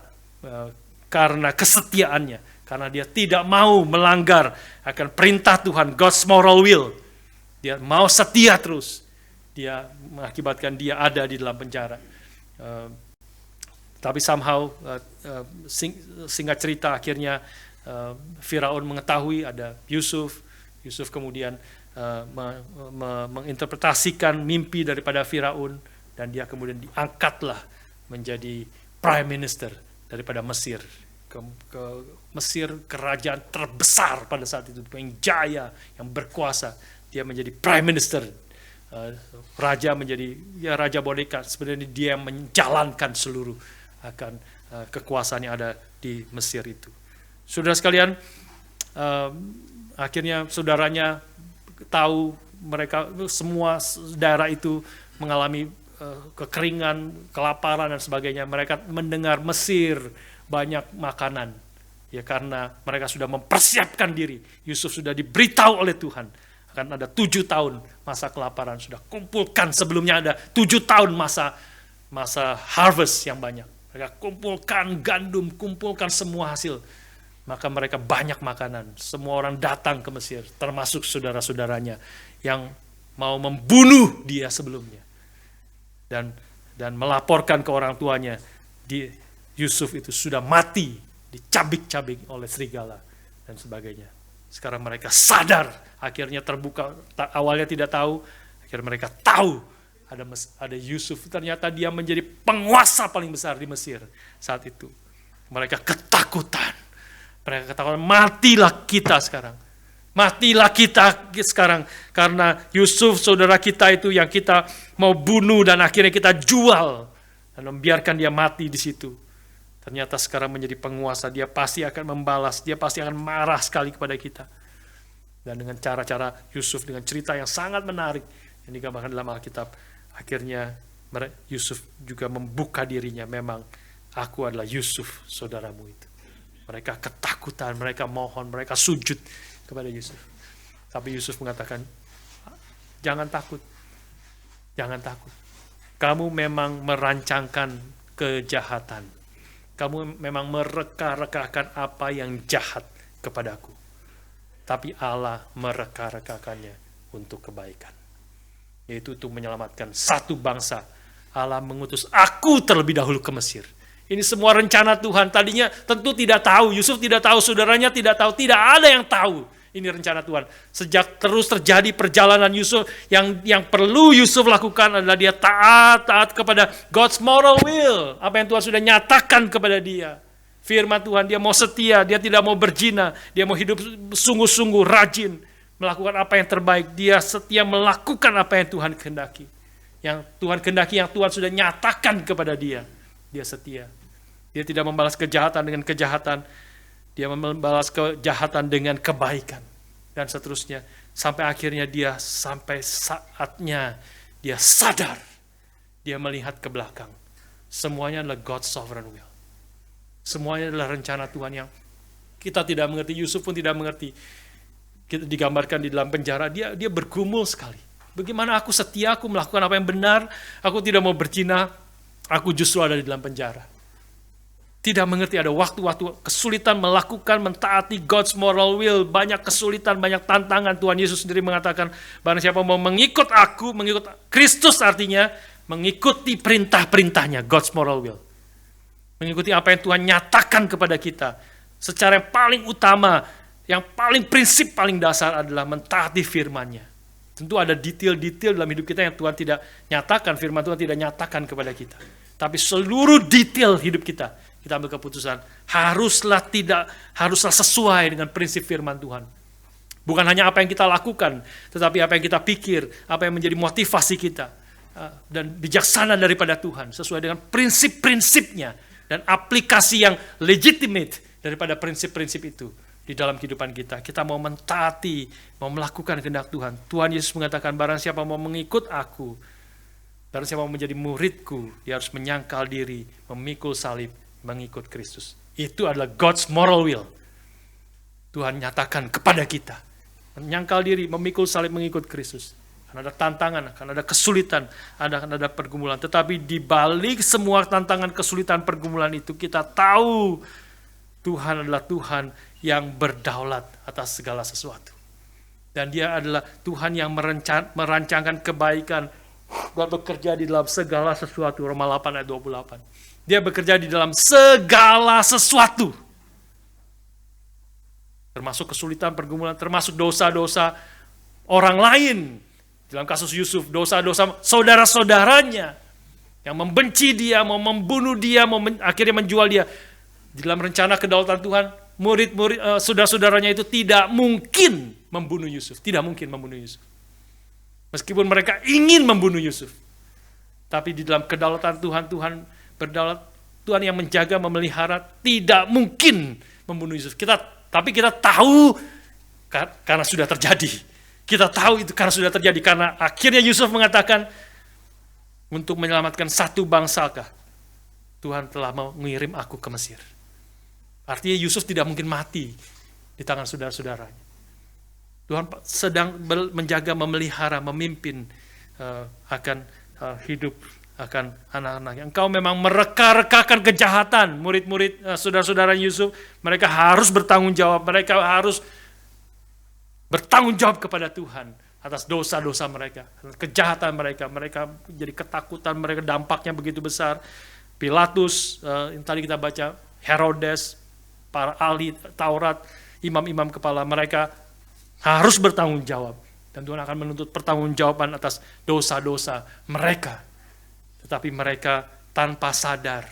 karena kesetiaannya, karena dia tidak mau melanggar akan perintah Tuhan, God's moral will. Dia mau setia terus, dia mengakibatkan dia ada di dalam penjara. Tapi somehow singkat cerita akhirnya Firaun mengetahui ada Yusuf kemudian menginterpretasikan mimpi daripada Firaun, dan dia kemudian diangkatlah menjadi prime minister daripada Mesir. Ke Mesir, kerajaan terbesar pada saat itu, yang jaya, yang berkuasa. Dia menjadi prime minister raja menjadi raja boneka. Sebenarnya dia menjalankan seluruh akan kekuasaan yang ada di Mesir itu. Saudara sekalian, akhirnya saudaranya tahu, mereka semua daerah itu mengalami kekeringan, kelaparan dan sebagainya. Mereka mendengar Mesir banyak makanan, ya karena mereka sudah mempersiapkan diri. Yusuf sudah diberitahu oleh Tuhan akan ada 7 tahun masa kelaparan, sudah kumpulkan. Sebelumnya ada 7 tahun masa harvest yang banyak. Mereka kumpulkan gandum, kumpulkan semua hasil. Maka mereka banyak makanan. Semua orang datang ke Mesir, termasuk saudara-saudaranya yang mau membunuh dia sebelumnya. Dan melaporkan ke orang tuanya, Yusuf itu sudah mati, dicabik-cabik oleh serigala dan sebagainya. Sekarang mereka sadar, akhirnya terbuka, awalnya tidak tahu, akhirnya mereka tahu ada Yusuf. Ternyata dia menjadi penguasa paling besar di Mesir saat itu. Mereka ketakutan. Mereka katakan, matilah kita sekarang. Matilah kita sekarang. Karena Yusuf, saudara kita itu yang kita mau bunuh dan akhirnya kita jual. Dan membiarkan dia mati di situ. Ternyata sekarang menjadi penguasa. Dia pasti akan membalas. Dia pasti akan marah sekali kepada kita. Dan dengan cara-cara Yusuf, dengan cerita yang sangat menarik yang digambarkan dalam Alkitab. Akhirnya Yusuf juga membuka dirinya. Memang aku adalah Yusuf, saudaramu itu. Mereka ketakutan, mereka mohon, mereka sujud kepada Yusuf. Tapi Yusuf mengatakan, jangan takut. Jangan takut. Kamu memang merancangkan kejahatan. Kamu memang mereka-rekakan apa yang jahat kepadaku. Tapi Allah mereka-rekakannya untuk kebaikan. Yaitu untuk menyelamatkan satu bangsa. Allah mengutus aku terlebih dahulu ke Mesir. Ini semua rencana Tuhan. Tadinya tentu tidak tahu. Yusuf tidak tahu, saudaranya tidak tahu. Tidak ada yang tahu. Ini rencana Tuhan. Sejak terus terjadi perjalanan Yusuf, yang perlu Yusuf lakukan adalah dia taat kepada God's moral will. Apa yang Tuhan sudah nyatakan kepada dia. Firman Tuhan, dia mau setia, dia tidak mau berzina, dia mau hidup sungguh-sungguh rajin, melakukan apa yang terbaik. Dia setia melakukan apa yang Tuhan kehendaki. Yang Tuhan kehendaki, yang Tuhan sudah nyatakan kepada dia. Dia setia. Dia tidak membalas kejahatan dengan kejahatan. Dia membalas kejahatan dengan kebaikan. Dan seterusnya. Sampai akhirnya sampai saatnya dia sadar. Dia melihat ke belakang. Semuanya adalah God's sovereign will. Semuanya adalah rencana Tuhan yang kita tidak mengerti. Yusuf pun tidak mengerti. Kita digambarkan di dalam penjara. Dia bergumul sekali. Bagaimana aku setia, aku melakukan apa yang benar. Aku tidak mau berzina. Aku justru ada di dalam penjara. Tidak mengerti, ada waktu-waktu kesulitan melakukan, mentaati God's moral will. Banyak kesulitan, banyak tantangan. Tuhan Yesus sendiri mengatakan, barang siapa mau mengikut aku, mengikut Kristus artinya, mengikuti perintah-perintahnya, God's moral will. Mengikuti apa yang Tuhan nyatakan kepada kita. Secara yang paling utama, yang paling prinsip, paling dasar adalah mentaati firman-Nya. Tentu ada detail-detail dalam hidup kita yang Tuhan tidak nyatakan, firman Tuhan tidak nyatakan kepada kita. Tapi seluruh detail hidup kita ambil keputusan, haruslah sesuai dengan prinsip firman Tuhan. Bukan hanya apa yang kita lakukan, tetapi apa yang kita pikir, apa yang menjadi motivasi kita, dan bijaksana daripada Tuhan, sesuai dengan prinsip-prinsipnya, dan aplikasi yang legitimate daripada prinsip-prinsip itu di dalam kehidupan kita. Kita mau mentaati, mau melakukan kehendak Tuhan. Tuhan Yesus mengatakan, barang siapa mau mengikut aku, barang siapa mau menjadi muridku, dia harus menyangkal diri, memikul salib, mengikut Kristus. Itu adalah God's moral will. Tuhan nyatakan kepada kita. Menyangkal diri, memikul salib, mengikut Kristus. Akan ada tantangan, akan ada kesulitan, akan ada pergumulan. Tetapi di balik semua tantangan, kesulitan, pergumulan itu, kita tahu Tuhan adalah Tuhan yang berdaulat atas segala sesuatu. Dan dia adalah Tuhan yang merancangkan kebaikan dan bekerja di dalam segala sesuatu. Roma 8 ayat 28. Dia bekerja di dalam segala sesuatu. Termasuk kesulitan, pergumulan, termasuk dosa-dosa orang lain. Dalam kasus Yusuf, dosa-dosa saudara-saudaranya yang membenci dia, mau membunuh dia, akhirnya menjual dia. Di dalam rencana kedaulatan Tuhan, saudara-saudaranya itu tidak mungkin membunuh Yusuf. Tidak mungkin membunuh Yusuf. Meskipun mereka ingin membunuh Yusuf. Tapi di dalam kedaulatan Tuhan, Tuhan berdaulat, Tuhan yang menjaga, memelihara, tidak mungkin membunuh Yusuf. Tapi kita tahu karena sudah terjadi. Kita tahu itu karena sudah terjadi. Karena akhirnya Yusuf mengatakan, untuk menyelamatkan satu bangsakah, Tuhan telah mengirim aku ke Mesir. Artinya Yusuf tidak mungkin mati di tangan saudara-saudaranya. Tuhan sedang menjaga, memelihara, memimpin akan hidup akan anak-anaknya. Engkau memang mereka-rekakan kejahatan. Murid-murid saudara-saudara Yusuf, mereka harus bertanggung jawab. Mereka harus bertanggung jawab kepada Tuhan atas dosa-dosa mereka, kejahatan mereka. Mereka jadi ketakutan, mereka dampaknya begitu besar. Pilatus, yang tadi kita baca, Herodes, para ahli Taurat, imam-imam kepala, mereka harus bertanggung jawab. Dan Tuhan akan menuntut pertanggungjawaban atas dosa-dosa mereka. Tetapi mereka tanpa sadar,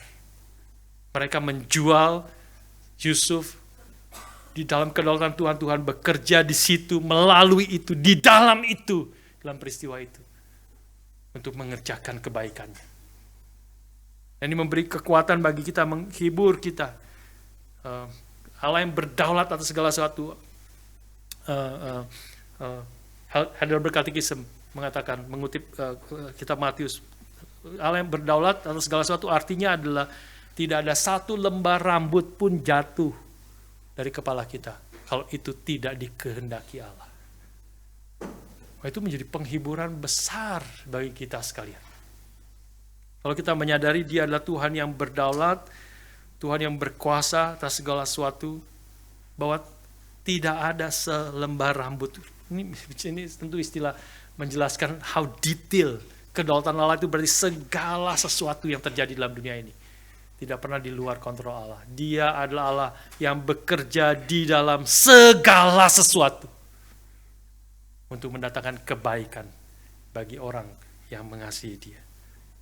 mereka menjual Yusuf. Di dalam kedaulatan Tuhan, Tuhan bekerja di situ, melalui itu, di dalam itu, dalam peristiwa itu, untuk mengerjakan kebaikannya. Dan ini memberi kekuatan bagi kita, menghibur kita. Allah yang berdaulat atas segala sesuatu. Heidelberg Catechism mengatakan, mengutip kitab Matius, Allah yang berdaulat atas segala sesuatu artinya adalah tidak ada satu lembar rambut pun jatuh dari kepala kita kalau itu tidak dikehendaki Allah. Itu menjadi penghiburan besar bagi kita sekalian. Kalau kita menyadari Dia adalah Tuhan yang berdaulat, Tuhan yang berkuasa atas segala sesuatu, bahwa tidak ada selembar rambut. Ini tentu istilah menjelaskan how detail kedaulatan Allah itu, berarti segala sesuatu yang terjadi dalam dunia ini tidak pernah di luar kontrol Allah. Dia adalah Allah yang bekerja di dalam segala sesuatu untuk mendatangkan kebaikan bagi orang yang mengasihi Dia.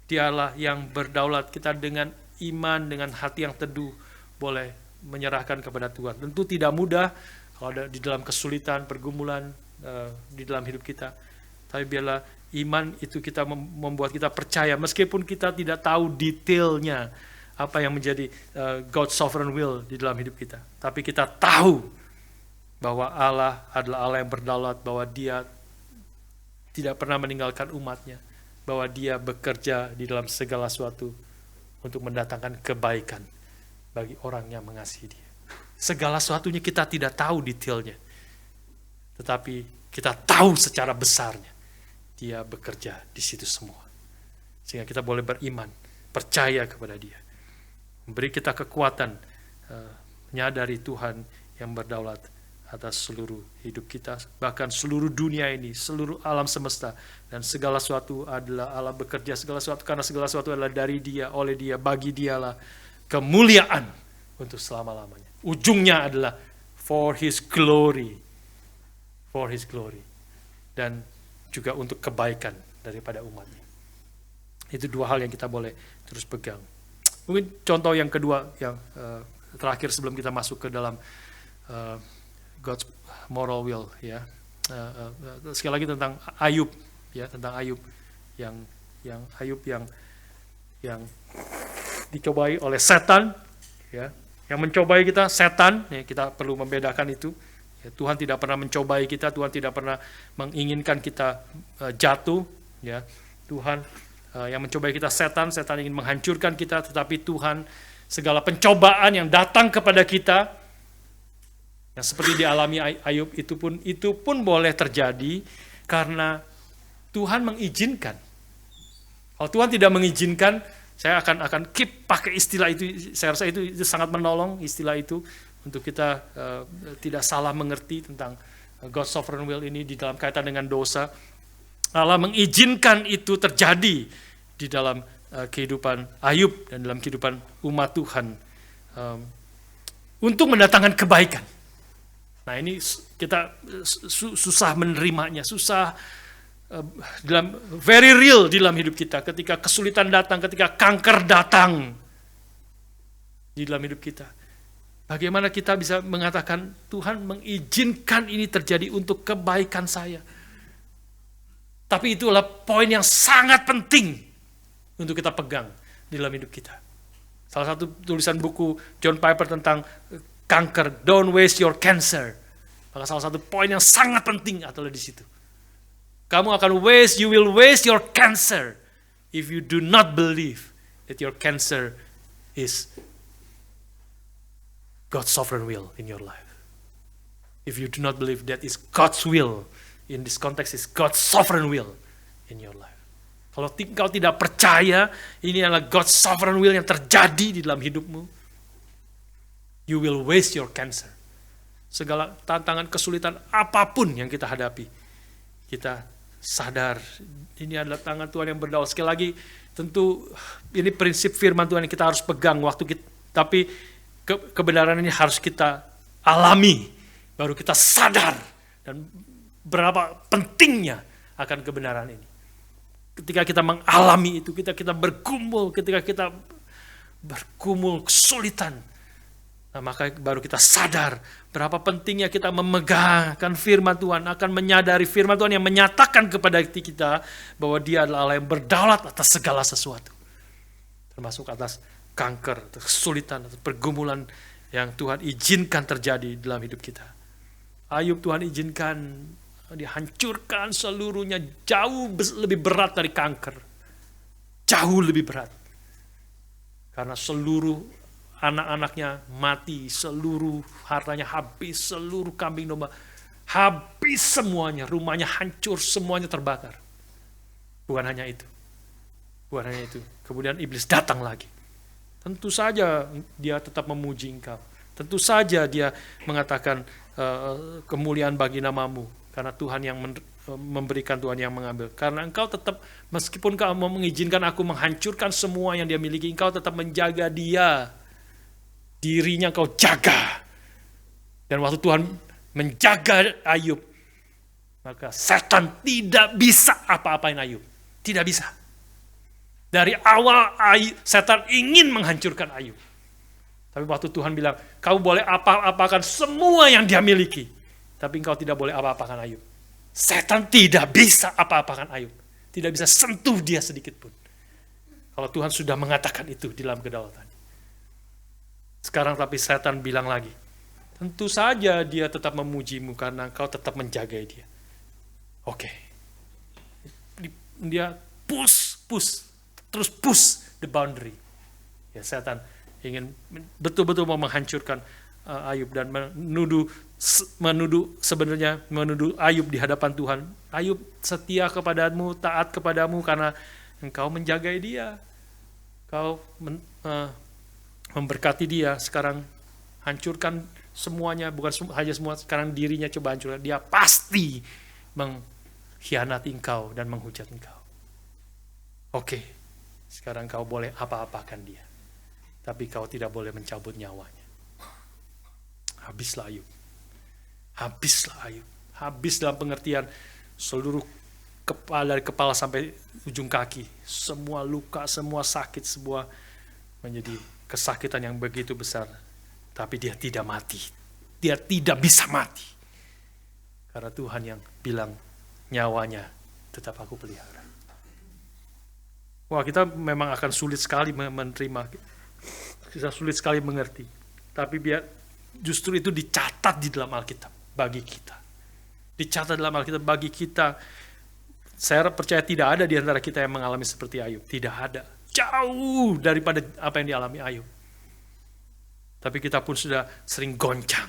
Dialah yang berdaulat. Kita dengan iman, dengan hati yang teduh boleh menyerahkan kepada Tuhan. Tentu tidak mudah kalau ada di dalam kesulitan, pergumulan di dalam hidup kita. Tapi biarlah iman itu kita membuat kita percaya, meskipun kita tidak tahu detailnya apa yang menjadi God's sovereign will di dalam hidup kita. Tapi kita tahu bahwa Allah adalah Allah yang berdaulat, bahwa Dia tidak pernah meninggalkan umatnya, bahwa Dia bekerja di dalam segala sesuatu untuk mendatangkan kebaikan bagi orang yang mengasihi Dia. Segala sesuatunya kita tidak tahu detailnya, tetapi kita tahu secara besarnya Dia bekerja di situ semua. Sehingga kita boleh beriman, percaya kepada Dia. Memberi kita kekuatan, menyadari Tuhan yang berdaulat atas seluruh hidup kita, bahkan seluruh dunia ini, seluruh alam semesta, dan segala sesuatu adalah Allah bekerja segala sesuatu, karena segala sesuatu adalah dari Dia, oleh Dia, bagi Dialah kemuliaan untuk selama-lamanya. Ujungnya adalah for His glory, dan juga untuk kebaikan daripada umatnya. Itu dua hal yang kita boleh terus pegang. Mungkin contoh yang kedua, yang terakhir sebelum kita masuk ke dalam God's moral will, ya. Sekali lagi tentang Ayub, ya, tentang Ayub yang Ayub yang dicobai oleh setan, ya. Yang mencobai kita setan, ya, kita perlu membedakan itu. Ya, Tuhan tidak pernah mencobai kita, Tuhan tidak pernah menginginkan kita jatuh, ya. Tuhan yang mencobai kita setan ingin menghancurkan kita, tetapi Tuhan, segala pencobaan yang datang kepada kita, yang seperti dialami Ayub, itu pun boleh terjadi karena Tuhan mengizinkan. Kalau Tuhan tidak mengizinkan, saya akan keep pakai istilah itu. Saya rasa itu sangat menolong, istilah itu, untuk kita tidak salah mengerti tentang God's sovereign will ini di dalam kaitan dengan dosa. Allah mengizinkan itu terjadi di dalam kehidupan Ayub dan dalam kehidupan umat Tuhan untuk mendatangkan kebaikan. Nah, ini kita susah menerimanya, susah dalam very real di dalam hidup kita. Ketika kesulitan datang, ketika kanker datang di dalam hidup kita, bagaimana kita bisa mengatakan Tuhan mengizinkan ini terjadi untuk kebaikan saya? Tapi itulah poin yang sangat penting untuk kita pegang di dalam hidup kita. Salah satu tulisan buku John Piper tentang kanker, don't waste your cancer. Maka salah satu poin yang sangat penting adalah di situ. Kamu akan you will waste your cancer if you do not believe that your cancer is God's sovereign will in your life. If you do not believe that is God's will, in this context is God's sovereign will in your life. Kalau kau tidak percaya ini adalah God's sovereign will yang terjadi di dalam hidupmu, you will waste your cancer. Segala tantangan, kesulitan apapun yang kita hadapi, kita sadar ini adalah tangan Tuhan yang berdaulat. Sekali lagi, tentu ini prinsip firman Tuhan yang kita harus pegang waktu kita, tapi kebenaran ini harus kita alami, baru kita sadar dan berapa pentingnya akan kebenaran ini. Ketika kita mengalami itu, ketika kita bergumul kesulitan, nah, maka baru kita sadar berapa pentingnya kita memegangkan firman Tuhan, akan menyadari firman Tuhan yang menyatakan kepada kita bahwa Dia adalah Allah yang berdaulat atas segala sesuatu. Termasuk atas kanker, atas kesulitan, atas pergumulan yang Tuhan izinkan terjadi dalam hidup kita. Ayub Tuhan izinkan dihancurkan seluruhnya, jauh lebih berat dari kanker. Jauh lebih berat. Karena seluruh anak-anaknya mati, seluruh hartanya habis, seluruh kambing domba habis semuanya, rumahnya hancur, semuanya terbakar. Bukan hanya itu. Kemudian iblis datang lagi. Tentu saja dia tetap memuji engkau. Tentu saja dia mengatakan kemuliaan bagi namamu. Karena Tuhan yang memberikan, Tuhan yang mengambil. Karena engkau tetap, meskipun kau mau mengizinkan aku menghancurkan semua yang dia miliki, engkau tetap menjaga dia. Dirinya engkau jaga. Dan waktu Tuhan menjaga Ayub, maka setan tidak bisa apa-apain Ayub. Tidak bisa. Dari awal setan ingin menghancurkan Ayub. Tapi waktu Tuhan bilang, kau boleh apa-apakan semua yang dia miliki. Tapi engkau tidak boleh apa-apakan Ayub. Setan tidak bisa apa-apakan Ayub. Tidak bisa sentuh dia sedikit pun. Kalau Tuhan sudah mengatakan itu di dalam kedaulatan. Sekarang tapi setan bilang lagi, tentu saja dia tetap memujimu karena engkau tetap menjaga dia. Oke. Dia terus push the boundary. Ya, setan ingin betul-betul mau menghancurkan Ayub dan menuduh Ayub di hadapan Tuhan. Ayub setia kepadamu, taat kepadamu karena engkau menjagai dia. Kau memberkati dia. Sekarang hancurkan semuanya, bukan hanya semua, sekarang dirinya coba hancurkan. Dia pasti mengkhianati engkau dan menghujat engkau. Oke, sekarang kau boleh apa-apakan dia. Tapi kau tidak boleh mencabut nyawanya. Habislah Ayub. Habis dalam pengertian seluruh dari kepala sampai ujung kaki. Semua luka, semua sakit, semua menjadi kesakitan yang begitu besar. Tapi dia tidak mati. Dia tidak bisa mati. Karena Tuhan yang bilang nyawanya tetap aku pelihara. Wah, kita memang akan sulit sekali menerima. Kita sulit sekali mengerti. Tapi biar justru itu dicatat di dalam Alkitab bagi kita. Dicatat dalam Alkitab bagi kita. Saya percaya tidak ada di antara kita yang mengalami seperti Ayub. Tidak ada. Jauh daripada apa yang dialami Ayub. Tapi kita pun sudah sering goncang.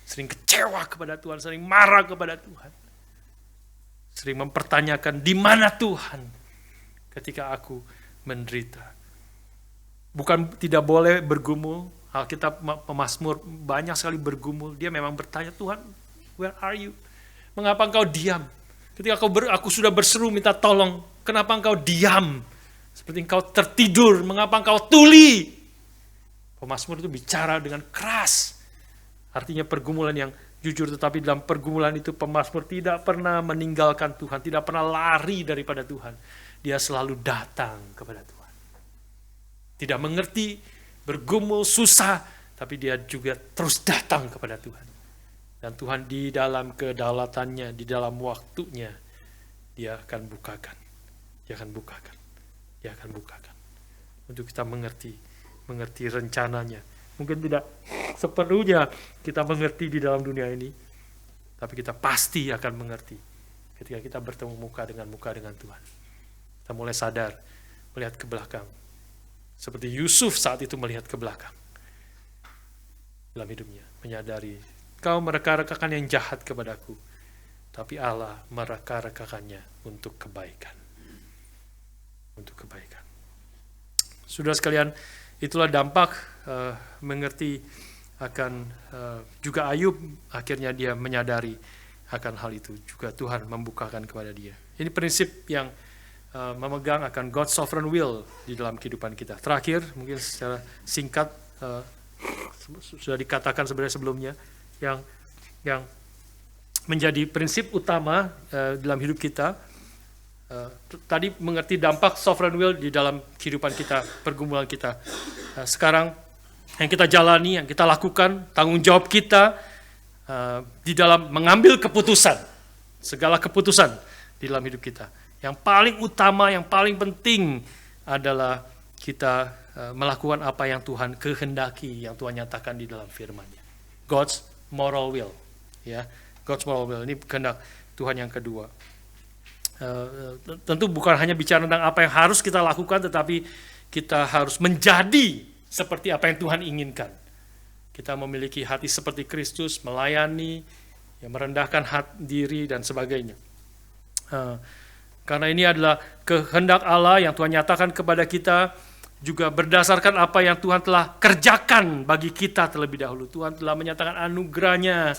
Sering kecewa kepada Tuhan. Sering marah kepada Tuhan. Sering mempertanyakan di mana Tuhan ketika aku menderita. Bukan tidak boleh bergumul. Alkitab pemazmur banyak sekali bergumul. Dia memang bertanya, Tuhan, where are you? Mengapa engkau diam? Ketika aku sudah berseru minta tolong, kenapa engkau diam? Seperti engkau tertidur, mengapa engkau tuli? Pemazmur itu bicara dengan keras. Artinya pergumulan yang jujur, tetapi dalam pergumulan itu pemazmur tidak pernah meninggalkan Tuhan, tidak pernah lari daripada Tuhan. Dia selalu datang kepada Tuhan. Tidak mengerti, bergumul, susah, tapi dia juga terus datang kepada Tuhan. Dan Tuhan di dalam kedaulatannya, di dalam waktunya, Dia akan bukakan. Dia akan bukakan. Dia akan bukakan. Untuk kita mengerti rencananya. Mungkin tidak sepenuhnya kita mengerti di dalam dunia ini, tapi kita pasti akan mengerti ketika kita bertemu muka dengan Tuhan. Kita mulai sadar, melihat ke belakang. Seperti Yusuf saat itu melihat ke belakang. Dalam hidupnya, menyadari, kau mereka-rekakan yang jahat kepadaku, tapi Allah mereka-rekakannya untuk kebaikan. Untuk kebaikan. Saudara sekalian, itulah dampak mengerti akan juga Ayub, akhirnya dia menyadari akan hal itu. Juga Tuhan membukakan kepada dia. Ini prinsip yang memegang akan God's sovereign will di dalam kehidupan kita. Terakhir, mungkin secara singkat, sudah dikatakan sebenarnya sebelumnya, yang menjadi prinsip utama dalam hidup kita. Tadi mengerti dampak sovereign will di dalam kehidupan kita, pergumulan kita. Sekarang yang kita jalani, yang kita lakukan, tanggung jawab kita di dalam mengambil keputusan, segala keputusan di dalam hidup kita. Yang paling utama, yang paling penting adalah kita melakukan apa yang Tuhan kehendaki, yang Tuhan nyatakan di dalam firman-Nya. God's moral will, ya. God's moral will, ini kehendak Tuhan yang kedua. Tentu bukan hanya bicara tentang apa yang harus kita lakukan, tetapi kita harus menjadi seperti apa yang Tuhan inginkan. Kita memiliki hati seperti Kristus, melayani, yang merendahkan hati diri dan sebagainya. Karena ini adalah kehendak Allah yang Tuhan nyatakan kepada kita, juga berdasarkan apa yang Tuhan telah kerjakan bagi kita terlebih dahulu. Tuhan telah menyatakan anugerah-Nya,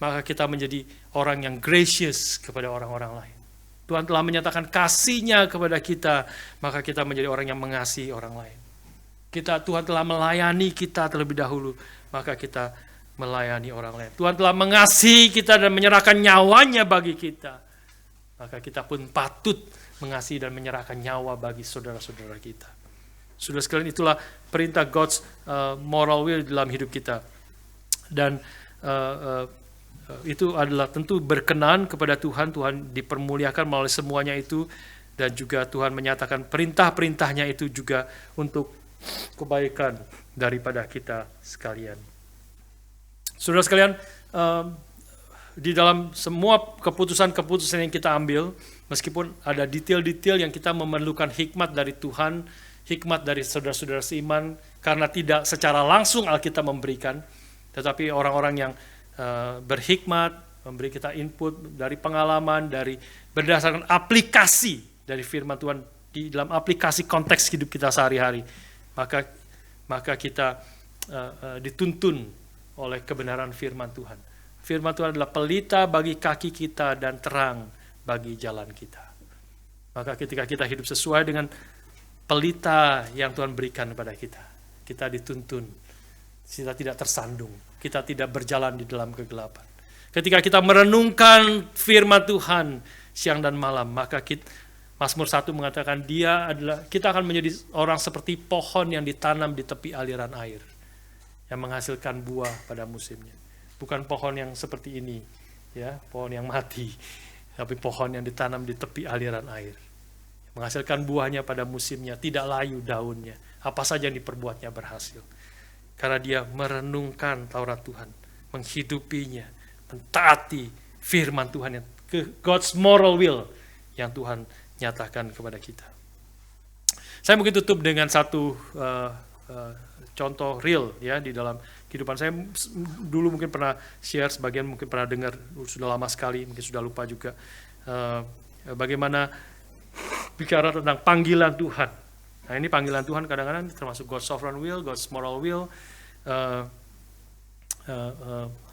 maka kita menjadi orang yang gracious kepada orang-orang lain. Tuhan telah menyatakan kasih-Nya kepada kita, maka kita menjadi orang yang mengasihi orang lain. Tuhan telah melayani kita terlebih dahulu, maka kita melayani orang lain. Tuhan telah mengasihi kita dan menyerahkan nyawa-Nya bagi kita, maka kita pun patut mengasihi dan menyerahkan nyawa bagi saudara-saudara kita. Saudara sekalian, itulah perintah God's moral will dalam hidup kita. Dan itu adalah tentu berkenan kepada Tuhan. Tuhan dipermuliakan melalui semuanya itu, dan juga Tuhan menyatakan perintah-perintahnya itu juga untuk kebaikan daripada kita sekalian. Saudara sekalian, di dalam semua keputusan-keputusan yang kita ambil, meskipun ada detail-detail yang kita memerlukan hikmat dari Tuhan, hikmat dari saudara-saudara seiman, karena tidak secara langsung Alkitab memberikan, tetapi orang-orang yang berhikmat, memberi kita input dari pengalaman, dari berdasarkan aplikasi dari firman Tuhan di dalam aplikasi konteks hidup kita sehari-hari, maka kita dituntun oleh kebenaran firman Tuhan. Firman Tuhan adalah pelita bagi kaki kita dan terang bagi jalan kita. Maka ketika kita hidup sesuai dengan pelita yang Tuhan berikan kepada kita, kita dituntun, kita tidak tersandung, kita tidak berjalan di dalam kegelapan. Ketika kita merenungkan firman Tuhan siang dan malam, maka Mazmur 1 mengatakan kita akan menjadi orang seperti pohon yang ditanam di tepi aliran air, yang menghasilkan buah pada musimnya. Bukan pohon yang seperti ini, ya, pohon yang mati, tapi pohon yang ditanam di tepi aliran air, menghasilkan buahnya pada musimnya, tidak layu daunnya, apa saja yang diperbuatnya berhasil. Karena dia merenungkan Taurat Tuhan, menghidupinya, mentaati firman Tuhan, yang God's moral will yang Tuhan nyatakan kepada kita. Saya mungkin tutup dengan satu contoh real, ya, di dalam kehidupan saya. Dulu mungkin pernah share, sebagian mungkin pernah dengar, sudah lama sekali, mungkin sudah lupa juga, bagaimana bicara tentang panggilan Tuhan. Nah, ini panggilan Tuhan kadang-kadang termasuk God's sovereign will, God's moral will,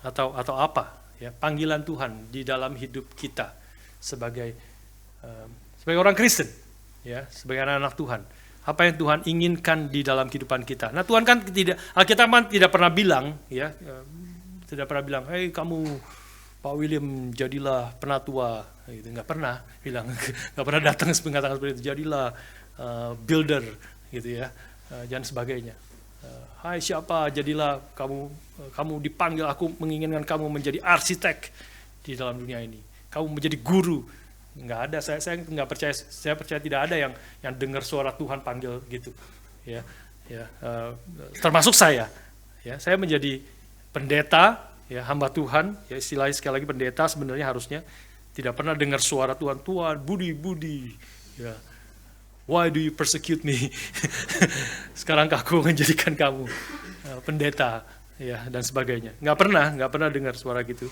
atau apa, ya, panggilan Tuhan di dalam hidup kita sebagai orang Kristen, ya, sebagai anak-anak Tuhan. Apa yang Tuhan inginkan di dalam kehidupan kita. Nah, Tuhan kan Alkitab tidak pernah bilang, ya, tidak pernah bilang, "Hei kamu Pak William, jadilah penatua," gitu. Nggak pernah bilang, nggak pernah datang mengatakan seperti itu. Jadilah builder, gitu ya, dan sebagainya. Hai siapa, jadilah kamu dipanggil, aku menginginkan kamu menjadi arsitek di dalam dunia ini. Kamu menjadi guru Nggak ada, saya nggak percaya, saya percaya tidak ada yang dengar suara Tuhan panggil gitu, ya, termasuk saya, ya, saya menjadi pendeta, ya, hamba Tuhan, ya, istilahnya sekali lagi pendeta sebenarnya harusnya tidak pernah dengar suara Tuhan, Tuhan, Budi, ya, why do you persecute me? Sekarang aku menjadikan kamu pendeta, ya, dan sebagainya. Nggak pernah dengar suara gitu.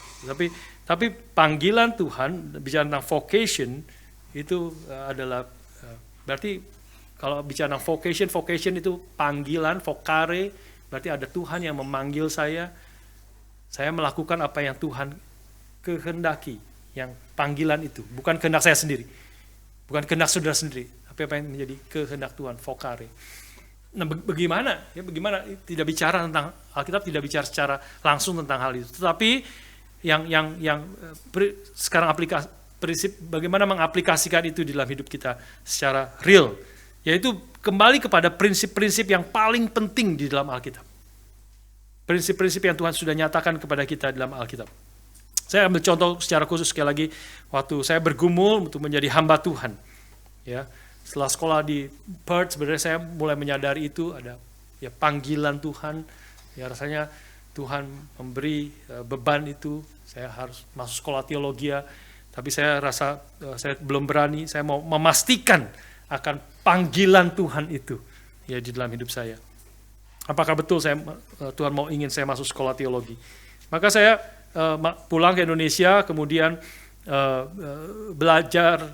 Tapi panggilan Tuhan, bicara tentang vocation, itu adalah, berarti kalau bicara tentang vocation itu panggilan, vocare, berarti ada Tuhan yang memanggil saya melakukan apa yang Tuhan kehendaki, yang panggilan itu, bukan kehendak saya sendiri, bukan kehendak saudara sendiri, tapi apa yang menjadi kehendak Tuhan, vocare. Nah, bagaimana tidak bicara tentang Alkitab, tidak bicara secara langsung tentang hal itu, tetapi sekarang prinsip bagaimana mengaplikasikan itu di dalam hidup kita secara real, yaitu kembali kepada prinsip-prinsip yang paling penting di dalam Alkitab, prinsip-prinsip yang Tuhan sudah nyatakan kepada kita dalam Alkitab. Saya ambil contoh secara khusus sekali lagi, waktu saya bergumul untuk menjadi hamba Tuhan, ya. Setelah sekolah di Perth, sebenarnya saya mulai menyadari itu ada, ya, panggilan Tuhan, ya, rasanya Tuhan memberi beban itu, saya harus masuk sekolah teologi, tapi saya rasa saya belum berani, saya mau memastikan akan panggilan Tuhan itu, ya, di dalam hidup saya. Apakah betul Tuhan mau ingin saya masuk sekolah teologi? Maka saya pulang ke Indonesia, kemudian belajar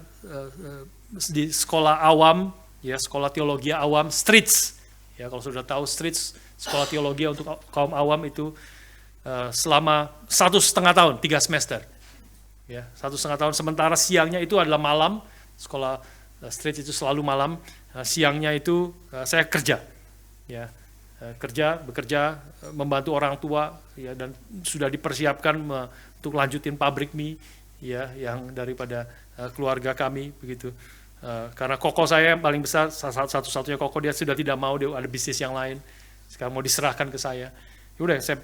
di sekolah awam, ya, sekolah teologi awam, Streets, ya, kalau sudah tahu Streets, sekolah teologi untuk kaum awam itu selama 1,5 tahun, 3 semester, ya, 1,5 tahun. Sementara siangnya itu adalah malam, sekolah Streets itu selalu malam, siangnya itu saya kerja, ya, bekerja, membantu orang tua, ya, dan sudah dipersiapkan untuk lanjutin pabrik mie, ya, yang daripada keluarga kami begitu. Karena koko saya yang paling besar, satu-satunya koko, dia sudah tidak mau, dia ada bisnis yang lain, sekarang mau diserahkan ke saya. Yaudah, saya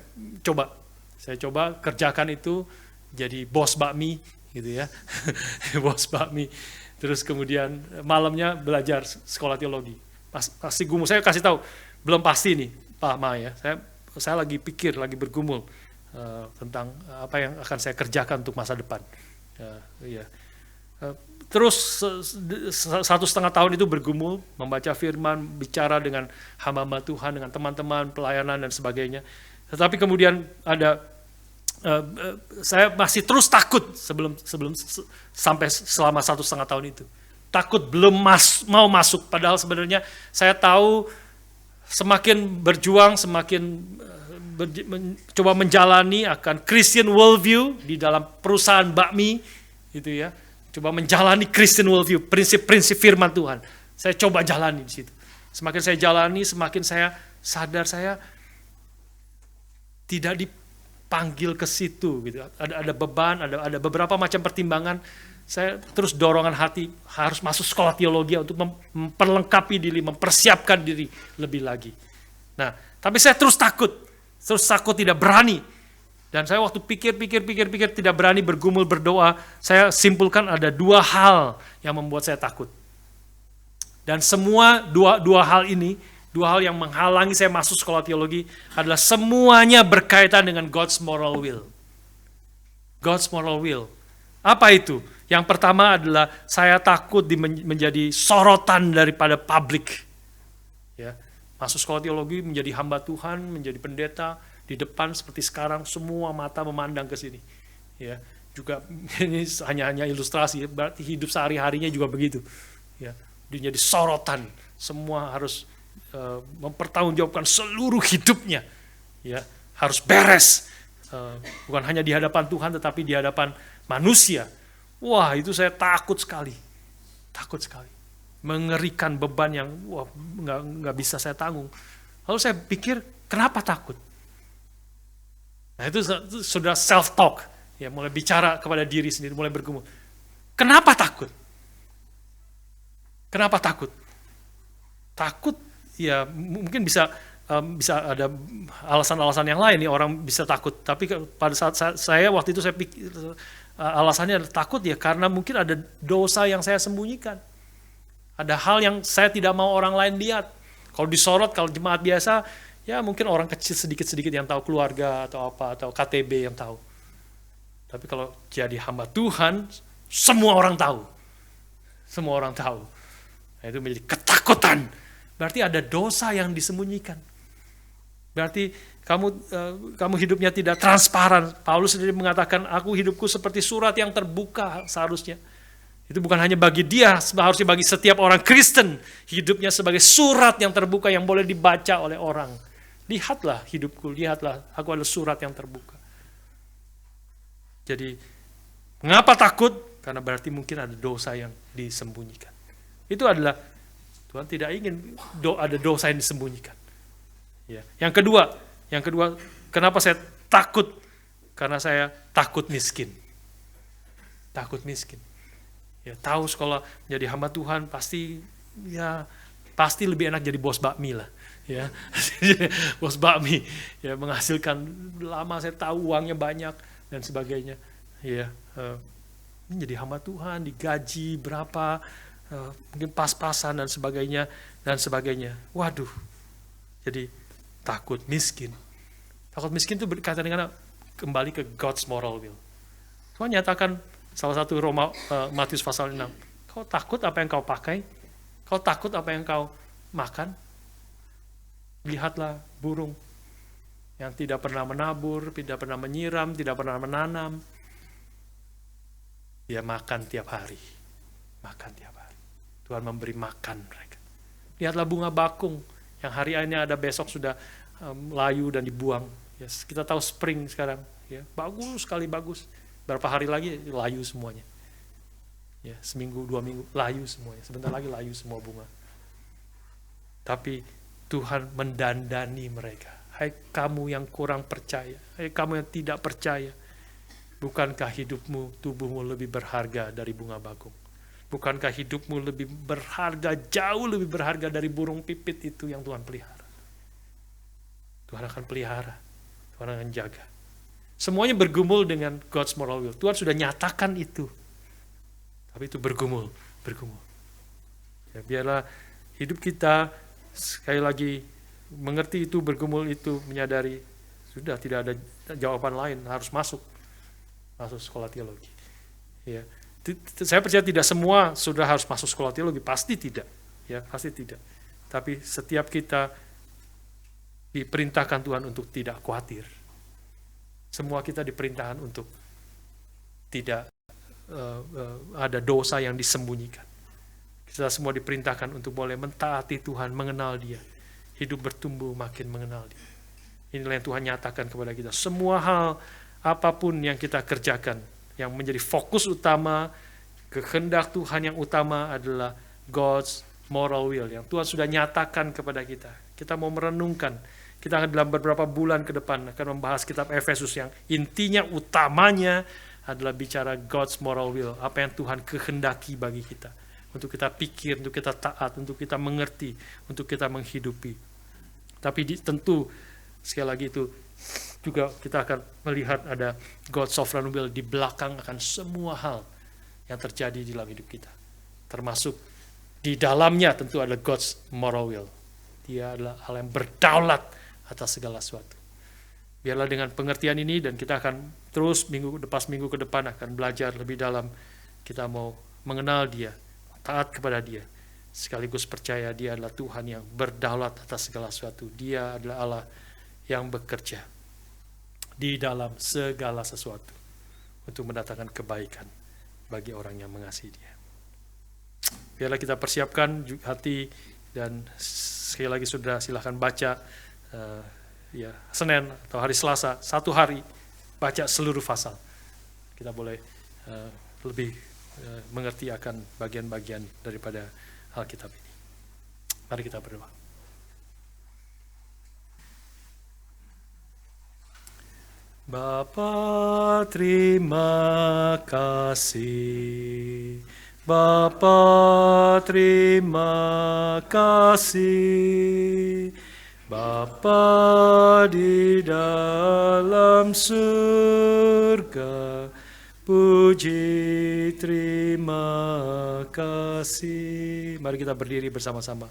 coba kerjakan itu, jadi bos bakmi gitu, ya. Bos bakmi. Terus kemudian malamnya belajar sekolah teologi. Pasti gumul, saya kasih tahu, belum pasti nih Pak Ma, ya, saya lagi pikir, lagi bergumul tentang apa yang akan saya kerjakan untuk masa depan, ya. Terus 1,5 tahun itu bergumul, membaca firman, bicara dengan hamba-hamba Tuhan, dengan teman-teman, pelayanan dan sebagainya. Tetapi kemudian saya masih terus takut sebelum sampai selama 1,5 tahun itu. Takut belum mau masuk, padahal sebenarnya saya tahu semakin berjuang, semakin coba menjalani akan Christian worldview di dalam perusahaan bakmi, gitu, ya. Coba menjalani Christian worldview, prinsip-prinsip firman Tuhan. Saya coba jalani di situ. Semakin saya jalani, semakin saya sadar saya tidak dipanggil ke situ, gitu. Ada beban, ada beberapa macam pertimbangan. Saya terus dorongan hati harus masuk sekolah teologi untuk memperlengkapi diri, mempersiapkan diri lebih lagi. Nah, tapi saya terus takut tidak berani. Dan saya waktu pikir tidak berani bergumul berdoa, saya simpulkan ada 2 hal yang membuat saya takut. Dan semua dua hal ini, 2 hal yang menghalangi saya masuk sekolah teologi adalah semuanya berkaitan dengan God's moral will. God's moral will. Apa itu? Yang pertama adalah saya takut menjadi sorotan daripada publik. Ya, masuk sekolah teologi, menjadi hamba Tuhan, menjadi pendeta, di depan seperti sekarang semua mata memandang ke sini, ya. Juga ini hanya ilustrasi, berarti hidup sehari-harinya juga begitu, ya. Dia jadi sorotan, semua harus mempertanggungjawabkan seluruh hidupnya, ya, harus beres, bukan hanya di hadapan Tuhan tetapi di hadapan manusia. Wah, itu saya takut sekali, mengerikan, beban yang nggak bisa saya tanggung. Lalu saya pikir, kenapa takut? Nah, itu sudah self-talk, ya, mulai bicara kepada diri sendiri, mulai bergumul. Kenapa takut? Takut, ya, mungkin bisa ada alasan-alasan yang lain, ya, orang bisa takut. Tapi pada saat saya waktu itu saya pikir, alasannya adalah takut ya karena mungkin ada dosa yang saya sembunyikan. Ada hal yang saya tidak mau orang lain lihat. Kalau disorot, kalau jemaat biasa, ya mungkin orang kecil sedikit-sedikit yang tahu, keluarga atau apa, atau KTB yang tahu. Tapi kalau jadi hamba Tuhan, semua orang tahu. Semua orang tahu. Nah, itu menjadi ketakutan. Berarti ada dosa yang disembunyikan. Berarti kamu hidupnya tidak transparan. Paulus sendiri mengatakan, aku hidupku seperti surat yang terbuka seharusnya. Itu bukan hanya bagi dia, harusnya bagi setiap orang Kristen. Hidupnya sebagai surat yang terbuka yang boleh dibaca oleh orang. Lihatlah hidupku, lihatlah aku adalah surat yang terbuka. Jadi, mengapa takut? Karena berarti mungkin ada dosa yang disembunyikan. Itu adalah, Tuhan tidak ingin ada dosa yang disembunyikan. Ya. Yang kedua, kenapa saya takut? Karena saya takut miskin. Takut miskin. Ya, tahu sekolah menjadi hamba Tuhan pasti lebih enak jadi bos bakmi lah. Ya, bos bakmi ya menghasilkan lama, saya tahu uangnya banyak dan sebagainya. Ya, menjadi hamba Tuhan digaji berapa, mungkin pas-pasan dan sebagainya. Waduh, jadi takut miskin. Takut miskin itu berkaitan dengan kembali ke God's moral will. Tuhan nyatakan salah satu Matius pasal 6. Kau takut apa yang kau pakai? Kau takut apa yang kau makan? Lihatlah burung yang tidak pernah menabur, tidak pernah menyiram, tidak pernah menanam. Dia makan tiap hari. Makan tiap hari. Tuhan memberi makan mereka. Lihatlah bunga bakung yang hari ini ada, besok sudah layu dan dibuang. Yes, kita tahu spring sekarang. Ya, bagus sekali, bagus. Berapa hari lagi layu semuanya. Ya, seminggu, 2 minggu, layu semuanya. Sebentar lagi layu semua bunga. Tapi Tuhan mendandani mereka. Hai kamu yang kurang percaya. Hai kamu yang tidak percaya. Bukankah hidupmu, tubuhmu lebih berharga dari bunga bakung? Bukankah hidupmu lebih berharga, jauh lebih berharga dari burung pipit itu yang Tuhan pelihara? Tuhan akan pelihara. Tuhan akan jaga. Semuanya bergumul dengan God's moral will. Tuhan sudah nyatakan itu. Tapi itu bergumul. Ya, biarlah hidup kita sekali lagi mengerti itu, bergumul itu, menyadari sudah tidak ada jawaban lain, harus masuk sekolah teologi. Ya, saya percaya tidak semua sudah harus masuk sekolah teologi, pasti tidak. Ya, pasti tidak. Tapi setiap kita diperintahkan Tuhan untuk tidak khawatir. Semua kita diperintahkan untuk tidak ada dosa yang disembunyikan. Kita semua diperintahkan untuk boleh mentaati Tuhan, mengenal Dia. Hidup bertumbuh makin mengenal Dia. Inilah yang Tuhan nyatakan kepada kita. Semua hal, apapun yang kita kerjakan, yang menjadi fokus utama, kehendak Tuhan yang utama adalah God's moral will. Yang Tuhan sudah nyatakan kepada kita. Kita mau merenungkan. Kita akan dalam beberapa bulan ke depan akan membahas kitab Efesus yang intinya utamanya adalah bicara God's moral will. Apa yang Tuhan kehendaki bagi kita. Untuk kita pikir, untuk kita taat, untuk kita mengerti, untuk kita menghidupi. Tapi tentu sekali lagi itu juga kita akan melihat ada God's sovereign will di belakang akan semua hal yang terjadi di dalam hidup kita. Termasuk di dalamnya tentu ada God's moral will. Dia adalah hal yang berdaulat atas segala sesuatu. Biarlah dengan pengertian ini, dan kita akan terus minggu ke depan akan belajar lebih dalam. Kita mau mengenal Dia, taat kepada Dia, sekaligus percaya Dia adalah Tuhan yang berdaulat atas segala sesuatu. Dia adalah Allah yang bekerja di dalam segala sesuatu untuk mendatangkan kebaikan bagi orang yang mengasihi Dia. Biarlah kita persiapkan hati, dan sekali lagi saudara silahkan baca Senin atau hari Selasa, 1 hari baca seluruh pasal. Kita boleh lebih mengerti akan bagian-bagian daripada Alkitab ini. Mari kita berdoa. Bapa, terima kasih. Bapa, terima kasih. Bapa di dalam surga, puji, terima kasih. Mari kita berdiri bersama-sama.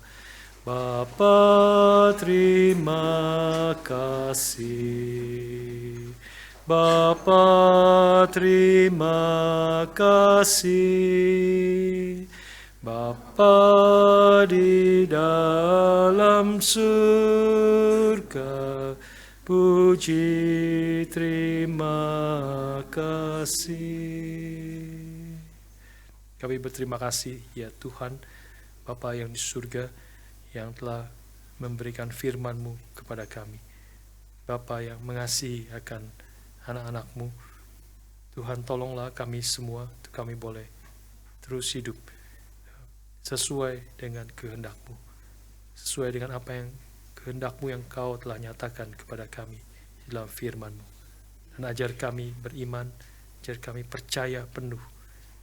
Bapa, terima kasih. Bapa, terima kasih. Bapa di dalam surga, puji, terima kasih. Kami berterima kasih ya Tuhan, Bapa yang di surga, yang telah memberikan firman-Mu kepada kami. Bapa yang mengasihi akan anak-anak-Mu. Tuhan, tolonglah kami semua, untuk kami boleh terus hidup sesuai dengan kehendak-Mu, sesuai dengan apa yang kehendak-Mu yang Kau telah nyatakan kepada kami dalam firman-Mu. Dan ajar kami beriman, ajar kami percaya penuh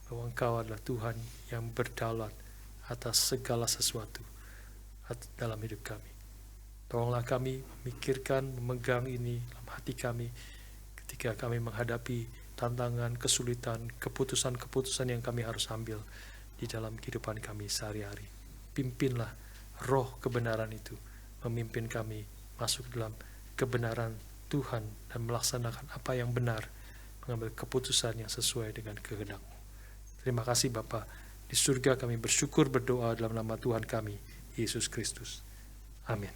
bahwa Engkau adalah Tuhan yang berdaulat atas segala sesuatu dalam hidup kami. Tolonglah kami memikirkan, memegang ini dalam hati kami ketika kami menghadapi tantangan, kesulitan, keputusan-keputusan yang kami harus ambil di dalam kehidupan kami sehari-hari. Pimpinlah roh kebenaran itu, memimpin kami masuk dalam kebenaran Tuhan dan melaksanakan apa yang benar, mengambil keputusan yang sesuai dengan kehendak-Mu. Terima kasih Bapa. Di surga kami bersyukur berdoa dalam nama Tuhan kami, Yesus Kristus. Amin.